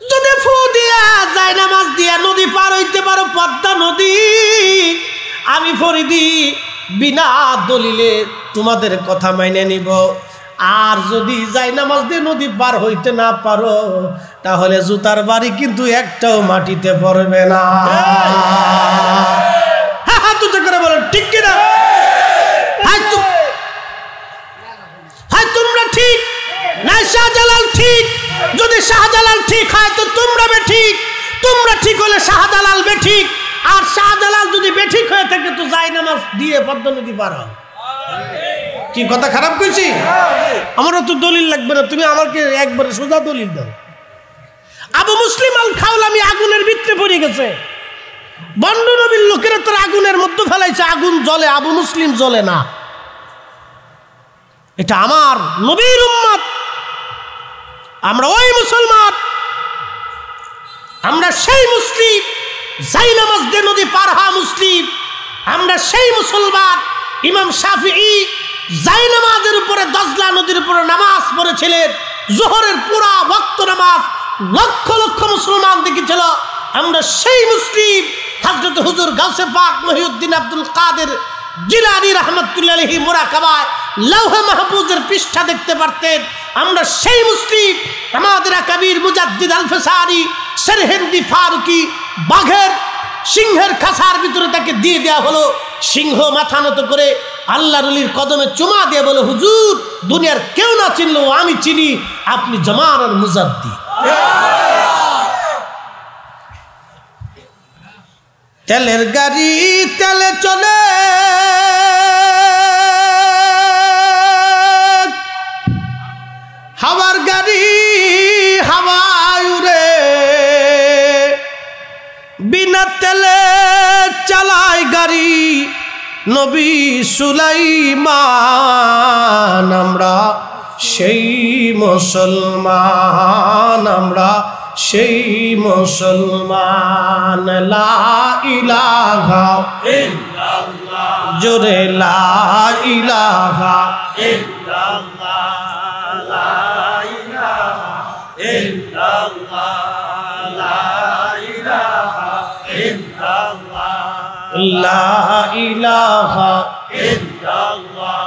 A: যদি ফু দিয়া যায় নামাজ দিয়া নদী পার হইতে পারো পদ্মা নদী, আমি ফরিদি বিনা দলিলে তোমাদের কথা মাইনে নিব। আর যদি যাই নামাজ দিয়ে নদী পার হইতে না পারো তাহলে জুতার বাড়ি কিন্তু একটাও মাটিতে পড়বে না। হ্যাঁ তুই করে বলেন ঠিক কিনা? হ্যাঁ তোমরা ঠিক না, শাহজালাল ঠিক। যদি শাহজালাল ঠিক হয় তো তোমরা বেঠিক, তোমরা ঠিক হলে শাহজালাল বেঠিক, আর শাহজালাল যদি বেঠিক হয়ে থাকে তো যাই নামাজ দিয়ে পদ্মা নদী পার হও। কি কথা খারাপ কইছি? আমারও তো দলিল লাগবে না, তুমি আমাকে একবারে সোজা দলিল দাও। আবু মুসলিম আল খাওলামি আগুনের ভিতরে পড়ে গেছে, বন্ড নবীর লোকেরা তোর আগুনের মধ্যে ফেলাইছে, আগুন জ্বলে, আবু মুসলিম জ্বলে না। এটা আমার নবীর উম্মত, আমরা ওই মুসলমান, আমরা সেই মুসলিম যাই নামাজ দিয়ে নদী পার হওয়া মুসলিম, আমরা সেই মুসলমান। ইমাম শাফিঈ যাই নামাজের উপরে দজলা নদীর উপরে নামাজ পড়েছিলেন, জোহরের পুরা ওয়াক্ত নামাজ লক্ষ লক্ষ মুসলমান দেখেছিল। আমরা সেই মুসলিম। হযরত হুজুর গাউসে পাক মহিউদ্দিন আব্দুল কাদের জিলানী রাহমাতুল্লাহি আলাইহি মুরাকাবায় লৌহে মাহফুজের পৃষ্ঠা দেখতে পারতেন। আমরা সেই মুসলিম। আমাদের আকাবির মুজাদ্দিদ আল ফেসারি সেরহিন্দি ফারুকি বাঘের সিংহের খাসার ভিতরে তাকে দিয়ে দেওয়া হলো, সিংহ মাথা নত করে আল্লাহর ওলির কদমে চুমা দিয়ে বলে, হুজুর দুনিয়ার কেউ না চিনলেও আমি চিনি, আপনি জামানার মুজাদ্দিদ। তেলের গাড়ি তেলে চলে, হাওয়ার গাড়ি হাওয়ায় উড়ে, বিনা তেলে চালায় গাড়ি নবী সুলাইমান। আমরা সেই মুসলমান, আমরা সেই মুসলমান। লা ইলাহা ইল্লাল্লাহ, জোরে লা ইলাহা ইল্লাল্লাহ, লা ইলাহা ইল্লাল্লাহ, লা ইলাহা ইল্লাল্লাহ, লা ইলাহা ইল্লাল্লাহ,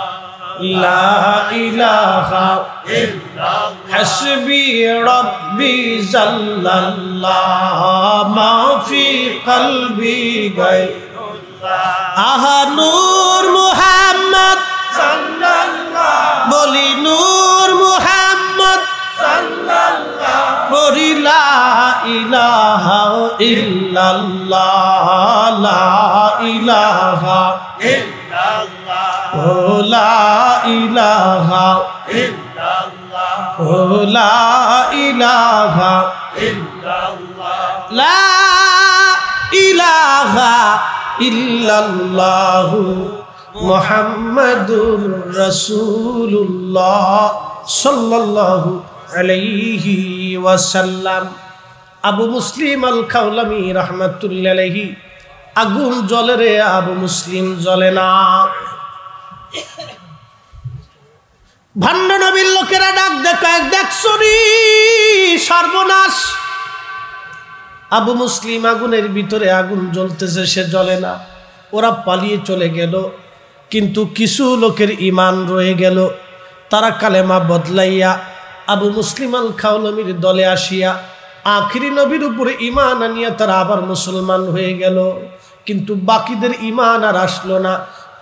A: লা ইলাহা ইল্লাল্লাহ। হাসবি রব্বি জাল্লাল্লাহ, মা ফি কলবি গায়রুল্লাহ। আহা নূর মুহাম্মদ সাল্লাল্লাহ, বলি নূর মুহাম্মদ সাল্লাল্লাহ, বলি লা ইলাহা ইল্লাল্লাহ, লা ইলাহা ইল্লাল্লাহ, ও লা ইলাহা ইল্লাল্লাহ, ও লা ইলাহা ইল্লাল্লাহ, লা ইলাহা ইল্লাল্লাহ মুহাম্মাদুর রাসূলুল্লাহ সাল্লাল্লাহু আলাইহি ওয়াসাল্লাম। আবু মুসলিম আল খাওলামি রাহমাতুল্লাহি আলাইহি, আগুন জ্বলে রে আবু মুসলিম জ্বলে না। ভণ্ড নবীর লোকেরা ডাক দেখায়, দেখছো নি সর্বনাশ, আবু মুসলিম আগুনের ভিতরে, আগুন জ্বলতেছে, সে জ্বলে না। ওরা পালিয়ে চলে গেল, কিন্তু কিছু লোকের ঈমান রয়ে গেল। তারা কালেমা বদলাইয়া আবু মুসলিম আল খাওলামির দলে আসিয়া আখিরি নবীর উপরে ঈমান আনিয়া তারা আবার মুসলমান হয়ে গেল। কিন্তু বাকিদের ঈমান আর আসলো না।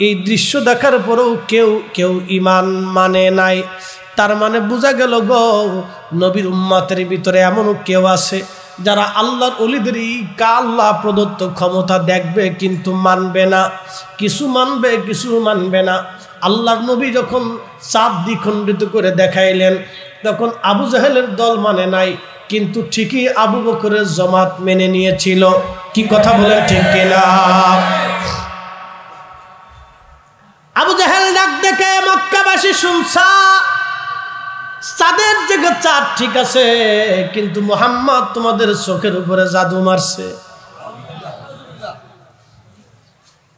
A: এই দৃশ্য দেখার পরেও কেউ ঈমান মানে নাই। তার মানে বোঝা গেল গো, নবীর উম্মতের ভিতরে এমনও কেউ আছে যারা আল্লাহর ওলিদের আল্লাহ প্রদত্ত ক্ষমতা দেখবে কিন্তু মানবে না। কিছু মানবে, কিছু মানবে না। আল্লাহর নবী যখন চাঁদ দ্বিখণ্ডিত করে দেখাইলেন তখন আবু জাহেলের দল মানে নাই, কিন্তু ঠিকই আবু বকরের জামাত মেনে নিয়েছিল। কি কথা বলেন ঠিক কিনা? আবু জাহেল ডাক দেখে মক্কাবাসী শুনছা চাঁদের জায়গা চাঁদ ঠিক আছে, কিন্তু মুহাম্মদ তোমাদের চোখের উপরে জাদু মারছে।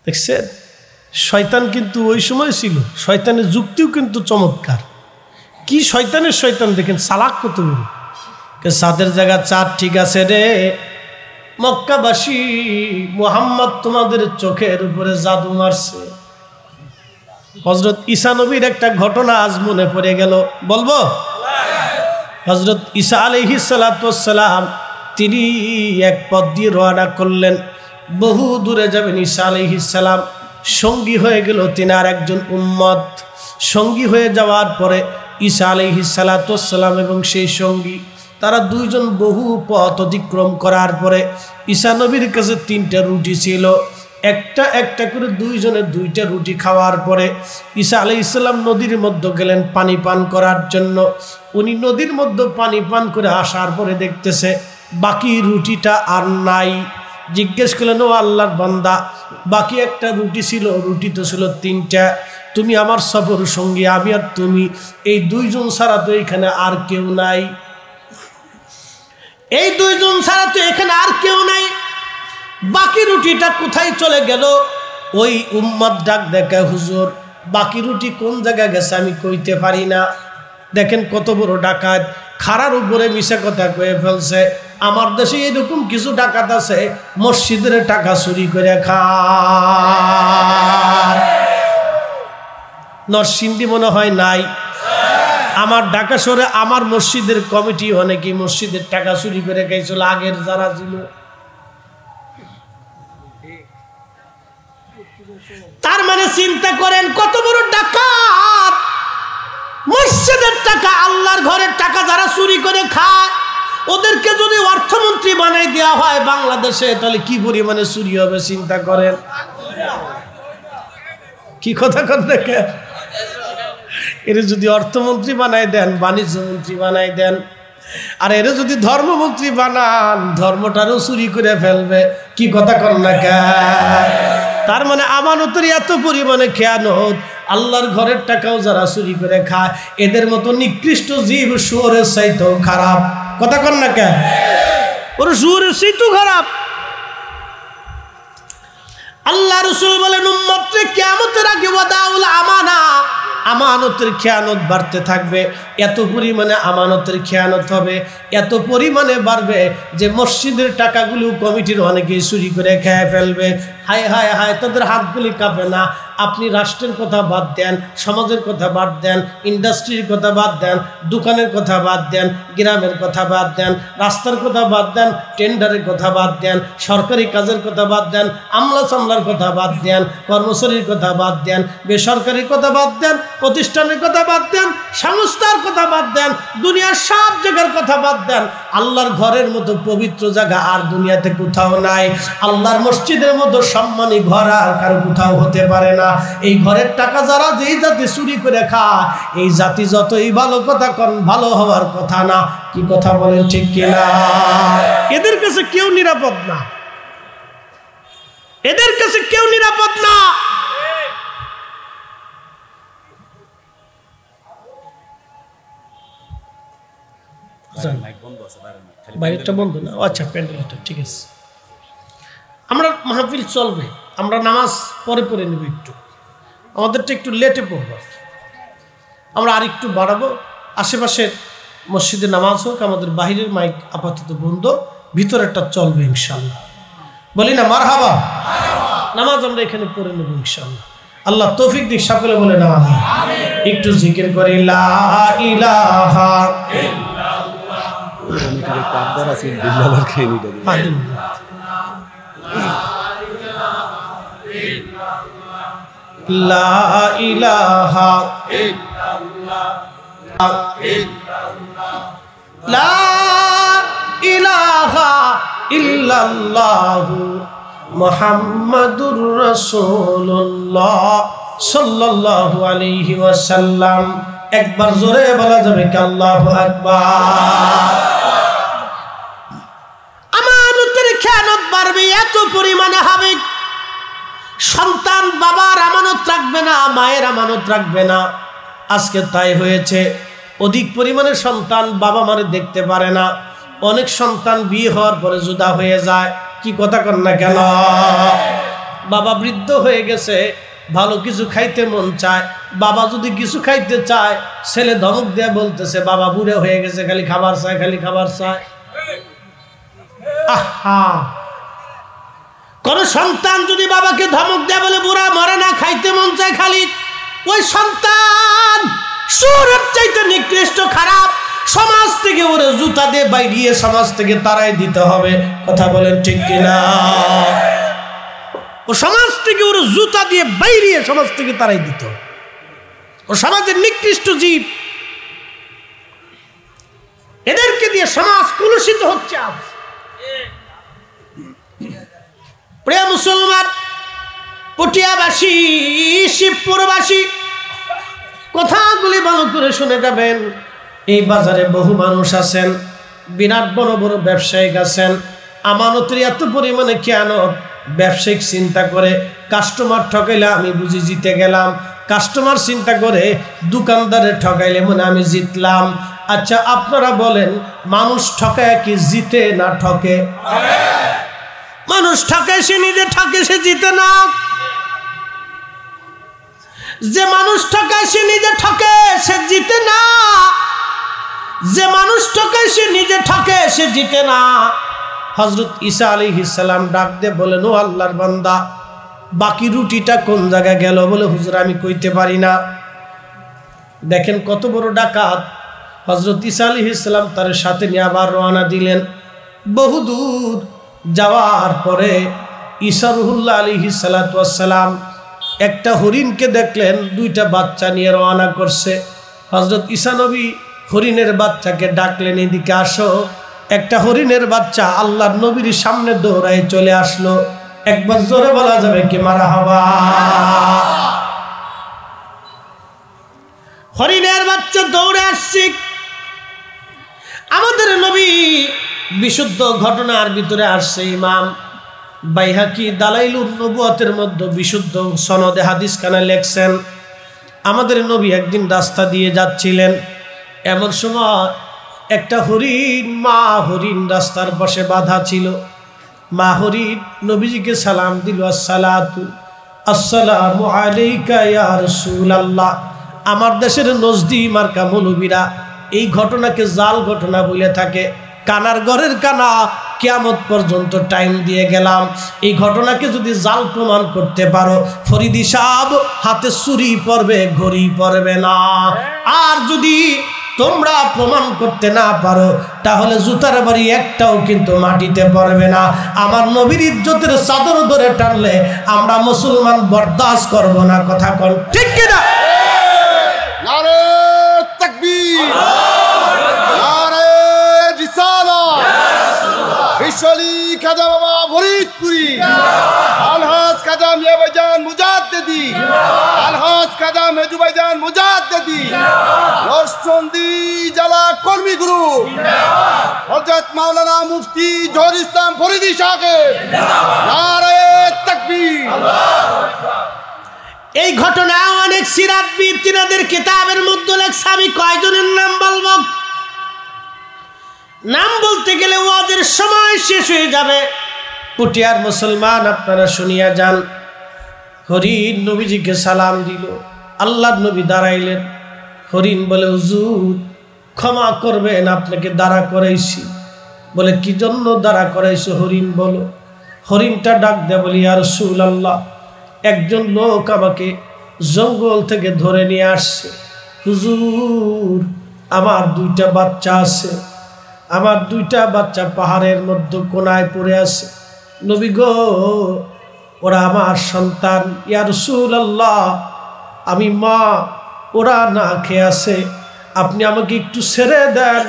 A: দেখছেন, শয়তান কিন্তু ওই সময় ছিল, শয়তানের যুক্তিও কিন্তু চমৎকার। কি শয়তানের শয়তান দেখেন, চালাক কত বড়। চাঁদের জায়গা চাঁদ ঠিক আছে রে মক্কাবাসী, মুহাম্মদ তোমাদের চোখের উপরে জাদু মারছে। হযরত ঈসা নবীর একটা ঘটনা আজ মনে পড়ে গেল, বলবো? হযরত ঈসা আলাইহিস সালাতু ওয়াস সালাম তিনি এক পথ দিয়ে রওনা করলেন, বহু দূরে যাবেন। ঈসা আলাইহিস সালাম সঙ্গী হয়ে গেল তিনার একজন উম্মত। সঙ্গী হয়ে যাওয়ার পরে ঈসা আলাইহিস সালাতু ওয়াস সালাম এবং সেই সঙ্গী তারা দুইজন বহু পথ অতিক্রম করার পরে ঈসা নবীর কাছে 3টা রুটি ছিল। একটা একটা করে দুইজনে 2টা রুটি খাওয়ার পরে ঈসা আলাইহিস সালাম নদীর মধ্যে গেলেন পানি পান করার জন্য। উনি নদীর মধ্যে পানি পান করে আসার পরে দেখতেছে বাকি রুটিটা আর নাই। জিজ্ঞেস করলেন, ও আল্লাহর বান্দা, বাকি একটা রুটি ছিল, রুটি তো ছিল 3টা, তুমি আমার সফর সঙ্গী, আমি আর তুমি, এই 2জন ছাড়া তো এখানে আর কেউ নাই। এই 2জন ছাড়া তো এখানে আর কেউ নাই, বাকি রুটিটা কোথায় চলে গেল? ওই উম্মত ডাক দেখে, হুজুর বাকি রুটি কোন জায়গায় গেছে আমি কইতে পারি না। দেখেন কত বড় ডাকাত, খাড়ার উপরে মিশা কথা কয়ে ফেলছে। আমার দেশে এরকম কিছু ডাকাত আছে মসজিদের টাকা চুরি করে খায়। নরসিংদী মনে হয় নাই, আমার ঢাকা শহরে আমার মসজিদের কমিটি অনেকে মসজিদের টাকা চুরি করে খাইছিল, আগের যারা ছিল। তার মানে চিন্তা করেন কত বড় ডাকাত। মসজিদের টাকা, আল্লাহর ঘরের টাকা যারা চুরি করে খায়, ওদেরকে যদি অর্থমন্ত্রী বানাই দেওয়া হয় বাংলাদেশে, তাহলে কি পরিমাণে চুরি হবে চিন্তা করেন। কি কথা কর দেখে, এর যদি অর্থমন্ত্রী বানাই দেন, বাণিজ্য মন্ত্রী বানাই দেন, আর এর যদি ধর্মমন্ত্রী বানান, ধর্মটারও চুরি করে ফেলবে। কি কথা কর না কে? তার মানে আমানতের এত পরিমাণে খেয়ানত, আল্লাহর ঘরের টাকাও যারা চুরি করে খায়, এদের মতো নিকৃষ্ট জীব শুয়োরের চাইতেও খারাপ। কথা কর না কে? ওর শুয়োরের চাইতেও খারাপ। আল্লাহ রাসূল বলেন, উম্মতকে কিয়ামতের আগে ওয়াদাউল আমানা, আমানতের খেয়ানত বাড়তে থাকবে। এত পরিমাণে আমানতের খেয়ানত হবে, এত পরিমাণে বাড়বে যে মসজিদের টাকাগুলো কমিটির অনেকেই চুরি করে খেয়ে ফেলবে। হায় হায় হায়, তাদের হাতগুলি কাঁপে না। আপনি রাষ্ট্রের কথা বাদ দেন, সমাজের কথা বাদ দেন, ইন্ডাস্ট্রির কথা বাদ দেন, দোকানের কথা বাদ দেন, গ্রামের কথা বাদ দেন, রাস্তার কথা বাদ দেন, টেন্ডারের কথা বাদ দেন, সরকারি কাজের কথা বাদ দেন, আমলা সামলার কথা বাদ দেন, কর্মচারীর কথা বাদ দেন, বেসরকারির কথা বাদ দেন, প্রতিষ্ঠানের কথা বাদ দেন, সংস্থার কথা বাদ দেন, দুনিয়ার সব জায়গার কথা বাদ দেন। আল্লাহর ঘরের মতো পবিত্র জায়গা আর দুনিয়াতে কোথাও নাই। আল্লাহর মসজিদের মতো সম্মানী ঘর আর কারো কোথাও হতে পারে না। এই ঘরের টাকা যারা যেই জাতি চুরি করে খায়, এই জাতি যতই ভালো কথা কন, ভালো হওয়ার কথা না। কি কথা বলেন ঠিক কিনা? এদের কাছে কেউ নিরাপদ না, এদের কাছে কেউ নিরাপদ না। বাইরেটা বন্ধ না? আচ্ছা, প্যান্ডেলটা ঠিক আছে। আমরা মাহফিল চলবে, আমরা নামাজ পরে পরে নেব, একটু আমাদেরটা একটু লেটে পড়ব, আমরা আর একটু বাড়াবো। আশেপাশের মসজিদে নামাজ হোক, আমাদের বাহিরের মাইক আপাতত বন্ধ, ভিতরেরটা চলবে ইনশাল্লাহ। বলি না মারহাবা? নামাজ আমরা এখানে পড়ে নেব ইনশাল্লাহ। আল্লাহ তৌফিক দিক, সকলে বলে না আমিন। একটু জিকির করি লা ইলাহা লা ইলাহা লা ইলাহা ইল্লাল্লাহু মুহাম্মাদুর রাসূলুল্লাহ সাল্লাল্লাহু আলাইহি ওয়াসাল্লাম। একবার জোরে বলা যাবে কি আল্লাহু আকবার? এত পরিমাণে আবেগ, সন্তান বাবার আমানত রাখবে না, মায়ের আমানত রাখবে না। আজকে তাই হয়েছে, অধিক পরিমাণে সন্তান বাবা মারে দেখতে পারে না। অনেক সন্তান বিয়ে হওয়ার পরে জুদা হয়ে যায়। কি কথা কন না কেন? বাবা বৃদ্ধ হয়ে গেছে, ভালো কিছু খাইতে মন চায়, বাবা যদি কিছু খাইতে চায়, ছেলে ধমক দিয়ে বলতেছে বাবা বুড়ো হয়ে গেছে, খালি খাবার চায়, খালি খাবার চায়। আহা, কোন সন্তান যদি বাবাকে ধমক দেয় বলে বুড়া মরে না, খাইতে মন চায় খালি, ওই সন্তান সুরের চাইতে নিকৃষ্ট, খারাপ। সমাজ থেকে ওরে জুতা দিয়ে বাইরিয়ে সমাজ থেকে তারাই দিতে হবে। কথা বলেন ঠিক কিনা? ও সমাজ থেকে ওরে জুতা দিয়ে বাইরিয়ে সমাজ থেকে তারাই দিত। ও সমাজের নিকৃষ্ট জীব, এদেরকে দিয়ে সমাজ কলুষিত হচ্ছে। আজ প্রিয় মুসলমান, পটিয়াবাসী, শিবপুরবাসী, কথাগুলি ভালো করে শুনে যাবেন। এই বাজারে বহু মানুষ আছেন, বিরাট বড় বড় ব্যবসায়িক আছেন, আমানতের এত পরিমাণে খেয়ানত। ব্যবসায়িক চিন্তা করে কাস্টমার ঠকাইলে আমি বুঝি জিতে গেলাম, কাস্টমার চিন্তা করে দোকানদারে ঠকাইলে মনে আমি জিতলাম। আচ্ছা আপনারা বলেন, মানুষ ঠকায় কি জিতে না ঠকে? মানুষ ঠকায়, সে নিজে ঠকে, সে জিতে না। যে মানুষ ঠকায় সে নিজে ঠকে, সে জিতে না। যে মানুষ ঠকায় সে নিজে ঠকে, সে জিতে না। হযরত ঈসা আলাইহিস সালাম ডাক দিয়ে বলেন, ও আল্লাহর বান্দা, বাকি রুটিটা কোন জায়গায় গেল? বলে হুজুর আমি কইতে পারি না। দেখেন কত বড় ডাকাত। হযরত ঈসা আলাইহিস সালাম তার সাথে নিয়ে আবার রওনা দিলেন। বহুদূর যাওয়ার পরে ঈসা রুহুল্লাহ আলাইহিস সালাতু ওয়াস সালাম একটা হরিণকে দেখলেন, দুইটা বাচ্চা নিয়ে রওনা করছে। হযরত ঈসা নবী হরিণের বাচ্চাকে ডাকলেন, এদিকে আসো। একটা হরিণের বাচ্চা আল্লাহর নবীর সামনে দৌড়ায় চলে আসলো। একবার জোরে বলা যাবে কি মারহাবা? হরিণের বাচ্চা দৌড়ে আসছে। আমাদের নবী বিশুদ্ধ ঘটনার ভিতরে আসছে। ইমাম বাইহাকি দালাইলুন নবুয়তের মধ্যে বিশুদ্ধ সনদে হাদিস খানা লেখছেন, আমাদের নবী একদিন রাস্তা দিয়ে যাচ্ছিলেন। এমন সময় একটা হরিণ, মা হরিণ রাস্তার পাশে বাঁধা ছিল। মা হরিণ নবীজিকে সালাম দিল, আসসালামু আলাইকা ইয়া রাসূলুল্লাহ। আমার দেশের নজদি মার্কা মৌলবীরা এই ঘটনাকে জাল ঘটনা বলে থাকে। কানার ঘরের কানা, কিয়ামত পর্যন্ত টাইম দিয়ে গেলাম। এই ঘটনাকে যদি জাল প্রমাণ করতে পারো, ফরিদি সাহেব হাতে ছুরি পড়বে, ঘড়ি পড়বে না। আর যদি তোমরা প্রমাণ করতে না পারো, তাহলে জুতার বাড়ি একটাও কিন্তু মাটিতে পড়বে না। আমার নবীর ইজ্জতের চাদর ধরে টানলে আমরা মুসলমান বরদাস্ত করব না। কথা কন ঠিক কিনা?
B: নারে তাকবীর, নারে রিসালাত। বিশ্বলি খাজা বাবা ফরিদপুরি, আলহাজ খাজা মিয়া ভাইজান মুজাদ্দিদি, আলহাজ খাজা মেজু ভাইজান মুজাদ্দিদি, নরসিংদী জেলা কর্মী গ্রুপ, হযরত মাওলানা মুফতি জহুর ইসলাম ফরিদি সাহেব, নারে তাকবীর।
A: এই ঘটনা অনেক সিরাতবিদ তিনাদের কিতাবের মধ্যে লেখছে। আমি কয়জনের নাম বলবো? নাম বলতে গেলে ওয়াজের সময় শেষ হয়ে যাবে। পুটিয়ার মুসলমান আপনারা শুনিয়া যান। হরিণ নবীজিকে সালাম দিল, আল্লাহর নবী দাঁড়াইলেন। হরিণ বলে, হুজুর ক্ষমা করবেন, আপনাকে দাঁড়া করাইছি। বলে কি জন্য দাঁড়া করাইছো? হরিণ বলো। হরিণটা ডাক দেয়, বলি ইয়া রাসূলুল্লাহ, একজন লোক আমাকে জঙ্গল থেকে ধরে নিয়ে আসছে। হুজুর আমার দুইটা বাচ্চা আছে, আমার দুইটা বাচ্চা পাহাড়ের মধ্যে কোনায় পড়ে আছে। নবী গো, ওরা আমার সন্তান। ইয়া রাসূলুল্লাহ, আমি মা, ওরা না খেয়ে আছে, আপনি আমাকে একটু ছেড়ে দেন।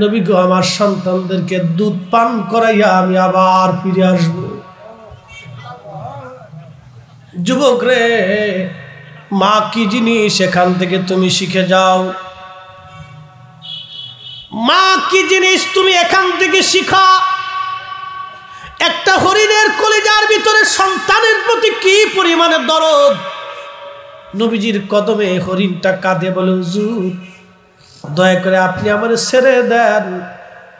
A: নবী গো, আমার সন্তানদেরকে দুধ পান করাইয়া আমি আবার ফিরে আসবো। যুবক রে, মা কি জিনিস এখান থেকে তুমি শিখে যাও। মা কি জিনিস তুমি এখান থেকে শিখো। একটা হরিণের কলিজার ভিতরে সন্তানের প্রতি কি পরিমাণে দরদ। নবীজির কদমে হরিণটা কাঁদে, বলে হুজুর দয়া করে আপনি আমার ছেড়ে দেন,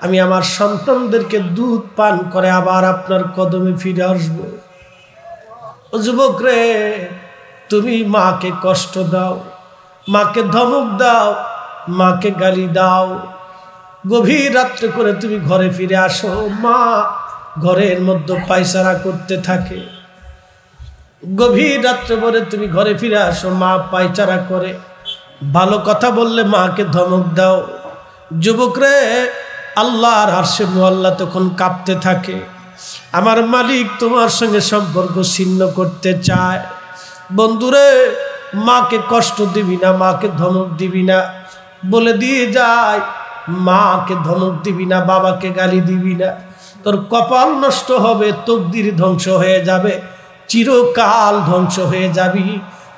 A: আমি আমার সন্তানদেরকে দুধ পান করে আবার আপনার কদমে ফিরে আসবো। ও যুবক রে, তুমি মাকে কষ্ট দাও, মাকে ধমক দাও, মাকে গালি দাও, গভীর রাত্রে করে তুমি ঘরে ফিরে আসো, মা ঘরের মধ্যে পায়চারা করতে থাকে। গভীর রাত্রে পরে তুমি ঘরে ফিরে আসো, মা পায়চারা করে। ভালো কথা বললে মাকে ধমক দাও। যুবকরে, আল্লাহর আরশে মুআল্লা তখন কাঁপতে থাকে। আমার মালিক তোমার সঙ্গে সম্পর্ক ছিন্ন করতে চায়। বন্ধুরে, মাকে কষ্ট দিবি না, মাকে ধমক দিবি না, বলে দিয়ে যায়। মাকে ধমক দিবি না, বাবাকে গালি দিবি না, তোর কপাল নষ্ট হবে, তকদির ধ্বংস হয়ে যাবে, চিরকাল ধ্বংস হয়ে যাবি।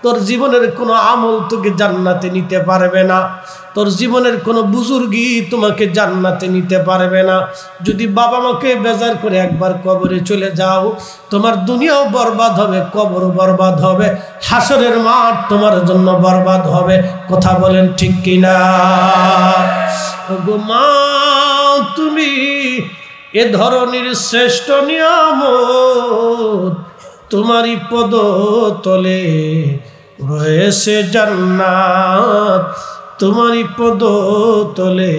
A: তোর জীবনের কোনো আমল তোকে জান্নাতে নিতে পারবে না, তোর জীবনের কোনো বুজুর্গি তোমাকে জান্নাতে নিতে পারবে না। যদি বাবা মাকে বেজার করে একবার কবরে চলে যাও, তোমার দুনিয়াও বরবাদ হবে, কবরও বরবাদ হবে, হাসরের মাঠ তোমার জন্য বরবাদ হবে। কথা বলেন ঠিক কিনা? ওগো মা, তুমি এ ধরনের শ্রেষ্ঠ নিয়ামত, তোমারই পদ তলে রয়েছে জান্নাত, তোমারই পদ তলে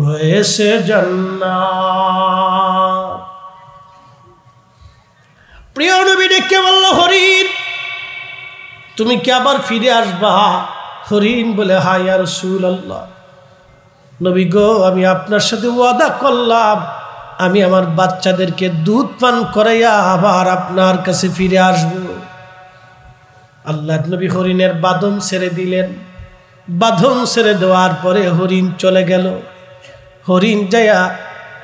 A: রয়েছে জান্নাত। প্রিয় নবী ডেকে বলল, হরিণ তুমি কি আবার ফিরে আসবা? হরিণ বলে, হ্যাঁ ইয়া রাসূলুল্লাহ। নবী গো, আমি আপনার সাথে ওয়াদা করলাম, আমি আমার বাচ্চাদেরকে দুধ পান করাইয়া আবার আপনার কাছে ফিরে আসব। আল্লাহর নবী হরিণের বাঁধন ছেড়ে দিলেন। বাঁধন ছেড়ে দেওয়ার পরে হরিণ চলে গেল। হরিণ যাইয়া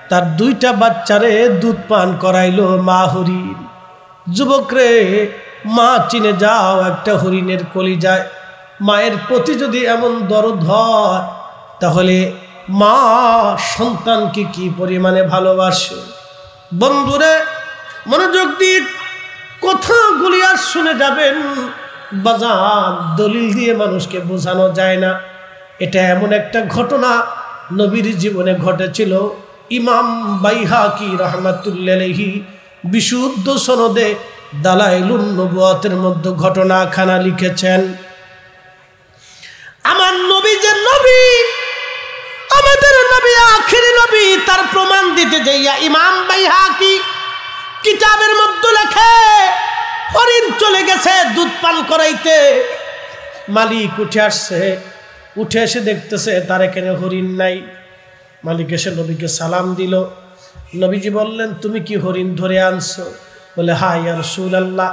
A: তার দুইটা বাচ্চারে দুধ পান করাইলো মা হরিণ। যুবকরে, মা চিনে যাও, একটা হরিণের কলিজায় মায়ের প্রতি যদি এমন দরদ হয়, তাহলে মা সন্তানকে কি পরিমাণে ভালোবাসে। বন্ধুরে, মনোযোগ দিয়ে কথাগুলি আর শুনে যাবেন। বাজার দলিল দিয়ে মানুষকে বোঝানো যায় না। এটা এমন একটা ঘটনা নবীর জীবনে ঘটেছিল। ইমাম বাইহাকি রাহমাতুল্লাহি আলাইহি বিশুদ্ধ সনদে দালাইলুন নবুয়াতের মধ্যে ঘটনাখানা লিখেছেন। আমার নবী যে নবী, আমাদের নবী আখিরি নবী, তার প্রমাণ দিতে যাইয়া ইমাম বাইহাকি কিতাবের মধ্যে লেখে, হরিণ চলে গেছে দুধ পান করাইতে। মালিক উঠে আসছে, উঠে এসে দেখতেছে তার এখানে হরিণ নাই। মালিক এসে নবীকে সালাম দিল। নবীজি বললেন, তুমি কি হরিণ ধরে আনছো? বলে, হ্যাঁ ইয়া রাসূলুল্লাহ,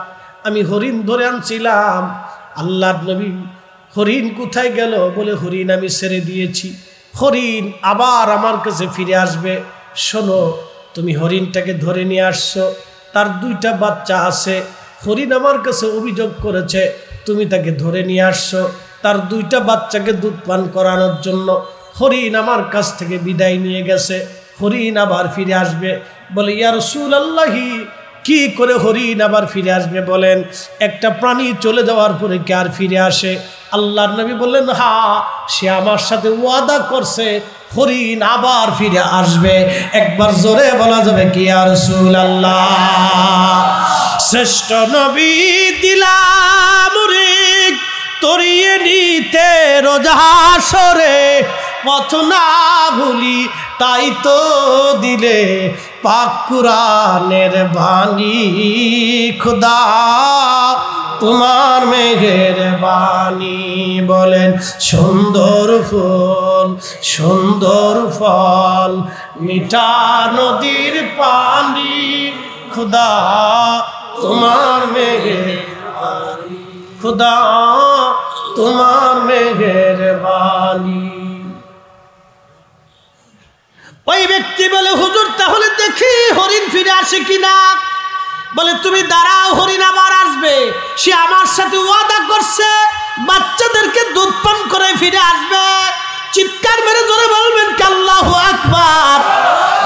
A: আমি হরিণ ধরে আনছিলাম। আল্লাহর নবী, হরিণ কোথায় গেল? বলে, হরিণ আমি ছেড়ে দিয়েছি, হরিণ আবার আমার কাছে ফিরে আসবে। শোনো, তুমি হরিণটাকে ধরে নিয়ে আসছো, তার দুইটা বাচ্চা আছে। হরিণ আমার কাছে অভিযোগ করেছে তুমি তাকে ধরে নিয়ে আসছো তার দুইটা বাচ্চাকে দুধ পান করানোর জন্য। হরিণ আমার কাছ থেকে বিদায় নিয়ে গেছে, হরিণ আবার ফিরে আসবে। বলে, ইয়া রাসূলুল্লাহি, কি করে হরিণ আবার ফিরে আসবে বলেন? একটা প্রাণী চলে যাওয়ার পরে কি আর ফিরে আসে? আল্লাহর নবী বললেন, হ্যাঁ, সে আমার সাথে ওয়াদা করছে হরিণ আবার ফিরে আসবে। একবার জোরে বলা যাবে কি ইয়া রাসূলুল্লাহ? শ্রেষ্ঠ নবী দিলাম রে তরিয়ে নিতে রোজ হাসরে, পথ না ভুলি তাই তো দিলে পাক কুরআনের বাণী। খোদা তোমার মেঘের বাণী। বলেন, সুন্দর ফুল সুন্দর ফল মিঠা নদীর পানি, খোদা তোমার মেঘের বাণী, খোদা তোমার মেঘের বাণী। ওই ব্যক্তি বলে, হুজুর তাহলে দেখি হরিণ ফিরে আসে কিনা। বলে, তুমি দাঁড়াও, হরিণ আবার আসবে। সে আমার সাথে ওয়াদা করছে বাচ্চাদেরকে দুধ পান করে ফিরে আসবে। চিৎকার মেরে জোরে বলবেন কি আল্লাহু আকবার।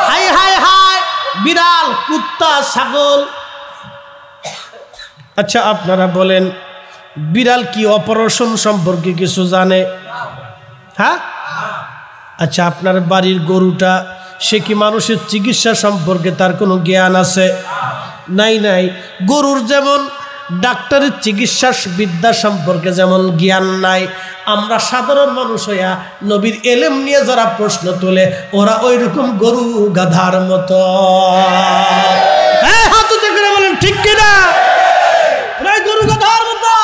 A: হায় হায় হায়, বিড়াল কুত্তা ছাগল। আচ্ছা আপনারা বলেন, বিড়াল কি অপারেশন সম্পর্কে কিছু জানে? হ্যাঁ। আচ্ছা আপনার বাড়ির গরুটা, সে কি মানুষের চিকিৎসা সম্পর্কে তার কোনো জ্ঞান আছে? নাই। গরুর যেমন ডাক্তারের চিকিৎসা বিদ্যা সম্পর্কে যেমন জ্ঞান নাই, আমরা সাধারণ মানুষ হইয়া নবীর এলেম নিয়ে যারা প্রশ্ন তোলে ওরা ওই রকম গরু গাধার মতো। হাত উঁচু করে বলেন ঠিক কিনা? গরু গাধার মতো।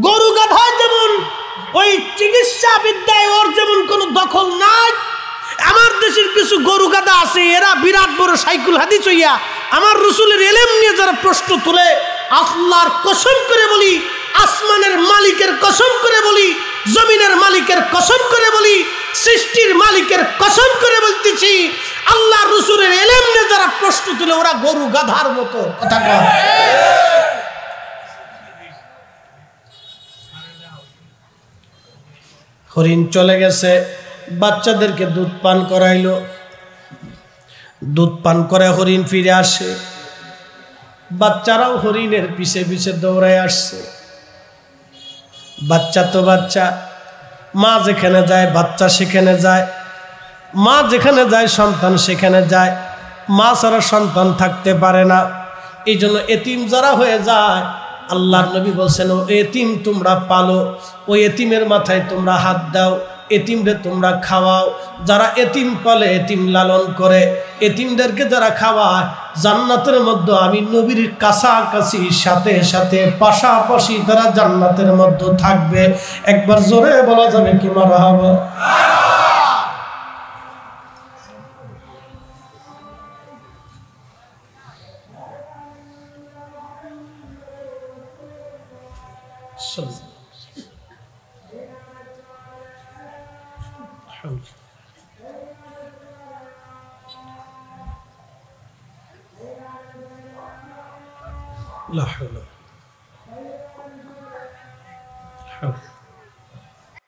A: গরু গাধার যেমন ওই চিকিৎসা বিদ্যায় ওর যেমন কোনো দখল নাই, আমার দেশের কিছু গরু গাধা আছে, এরা বিরাট বড় সাইকুল হাদিস হইয়া আমার রসুলের এলেম নিয়ে যারা প্রশ্ন তোলে, আল্লাহর কসম করে বলি, আসমানের মালিকের কসম করে বলি, জমিনের মালিকের কসম করে বলি, সৃষ্টির মালিকের কসম করে বলতেছি, আল্লাহ রসুলের এলেম নিয়ে যারা প্রশ্ন তোলে ওরা গরু গাধার মতো। কথা কয়। হরিণ চলে গেছে, বাচ্চাদেরকে দুধ পান করাইলো, দুধ পান করে হরিণ ফিরে আসে, বাচ্চারাও হরিণের পিছে পিছে দৌড়ায় আসছে। বাচ্চা তো বাচ্চা, মা যেখানে যায় বাচ্চা সেখানে যায়, মা যেখানে যায় সন্তান সেখানে যায়, মা ছাড়া সন্তান থাকতে পারে না। এই জন্য এতিম যারা হয়ে যায়, আল্লাহর নবী বলছেন ও এতিম তোমরা পালো, ওই এতিমের মাথায় তোমরা হাত দাও, এতিমদের তোমরা খাওয়াও। যারা এতিম পালে, এতিম লালন করে, এতিমদেরকে যারা খাওয়ায়, জান্নাতের মধ্যে আমি নবীর কাছাকাছি সাথে সাথে পাশাপাশি তারা জান্নাতের মধ্যে থাকবে। একবার জোরে বলা যাবে কি মারহাবা? لا حول ولا قوة.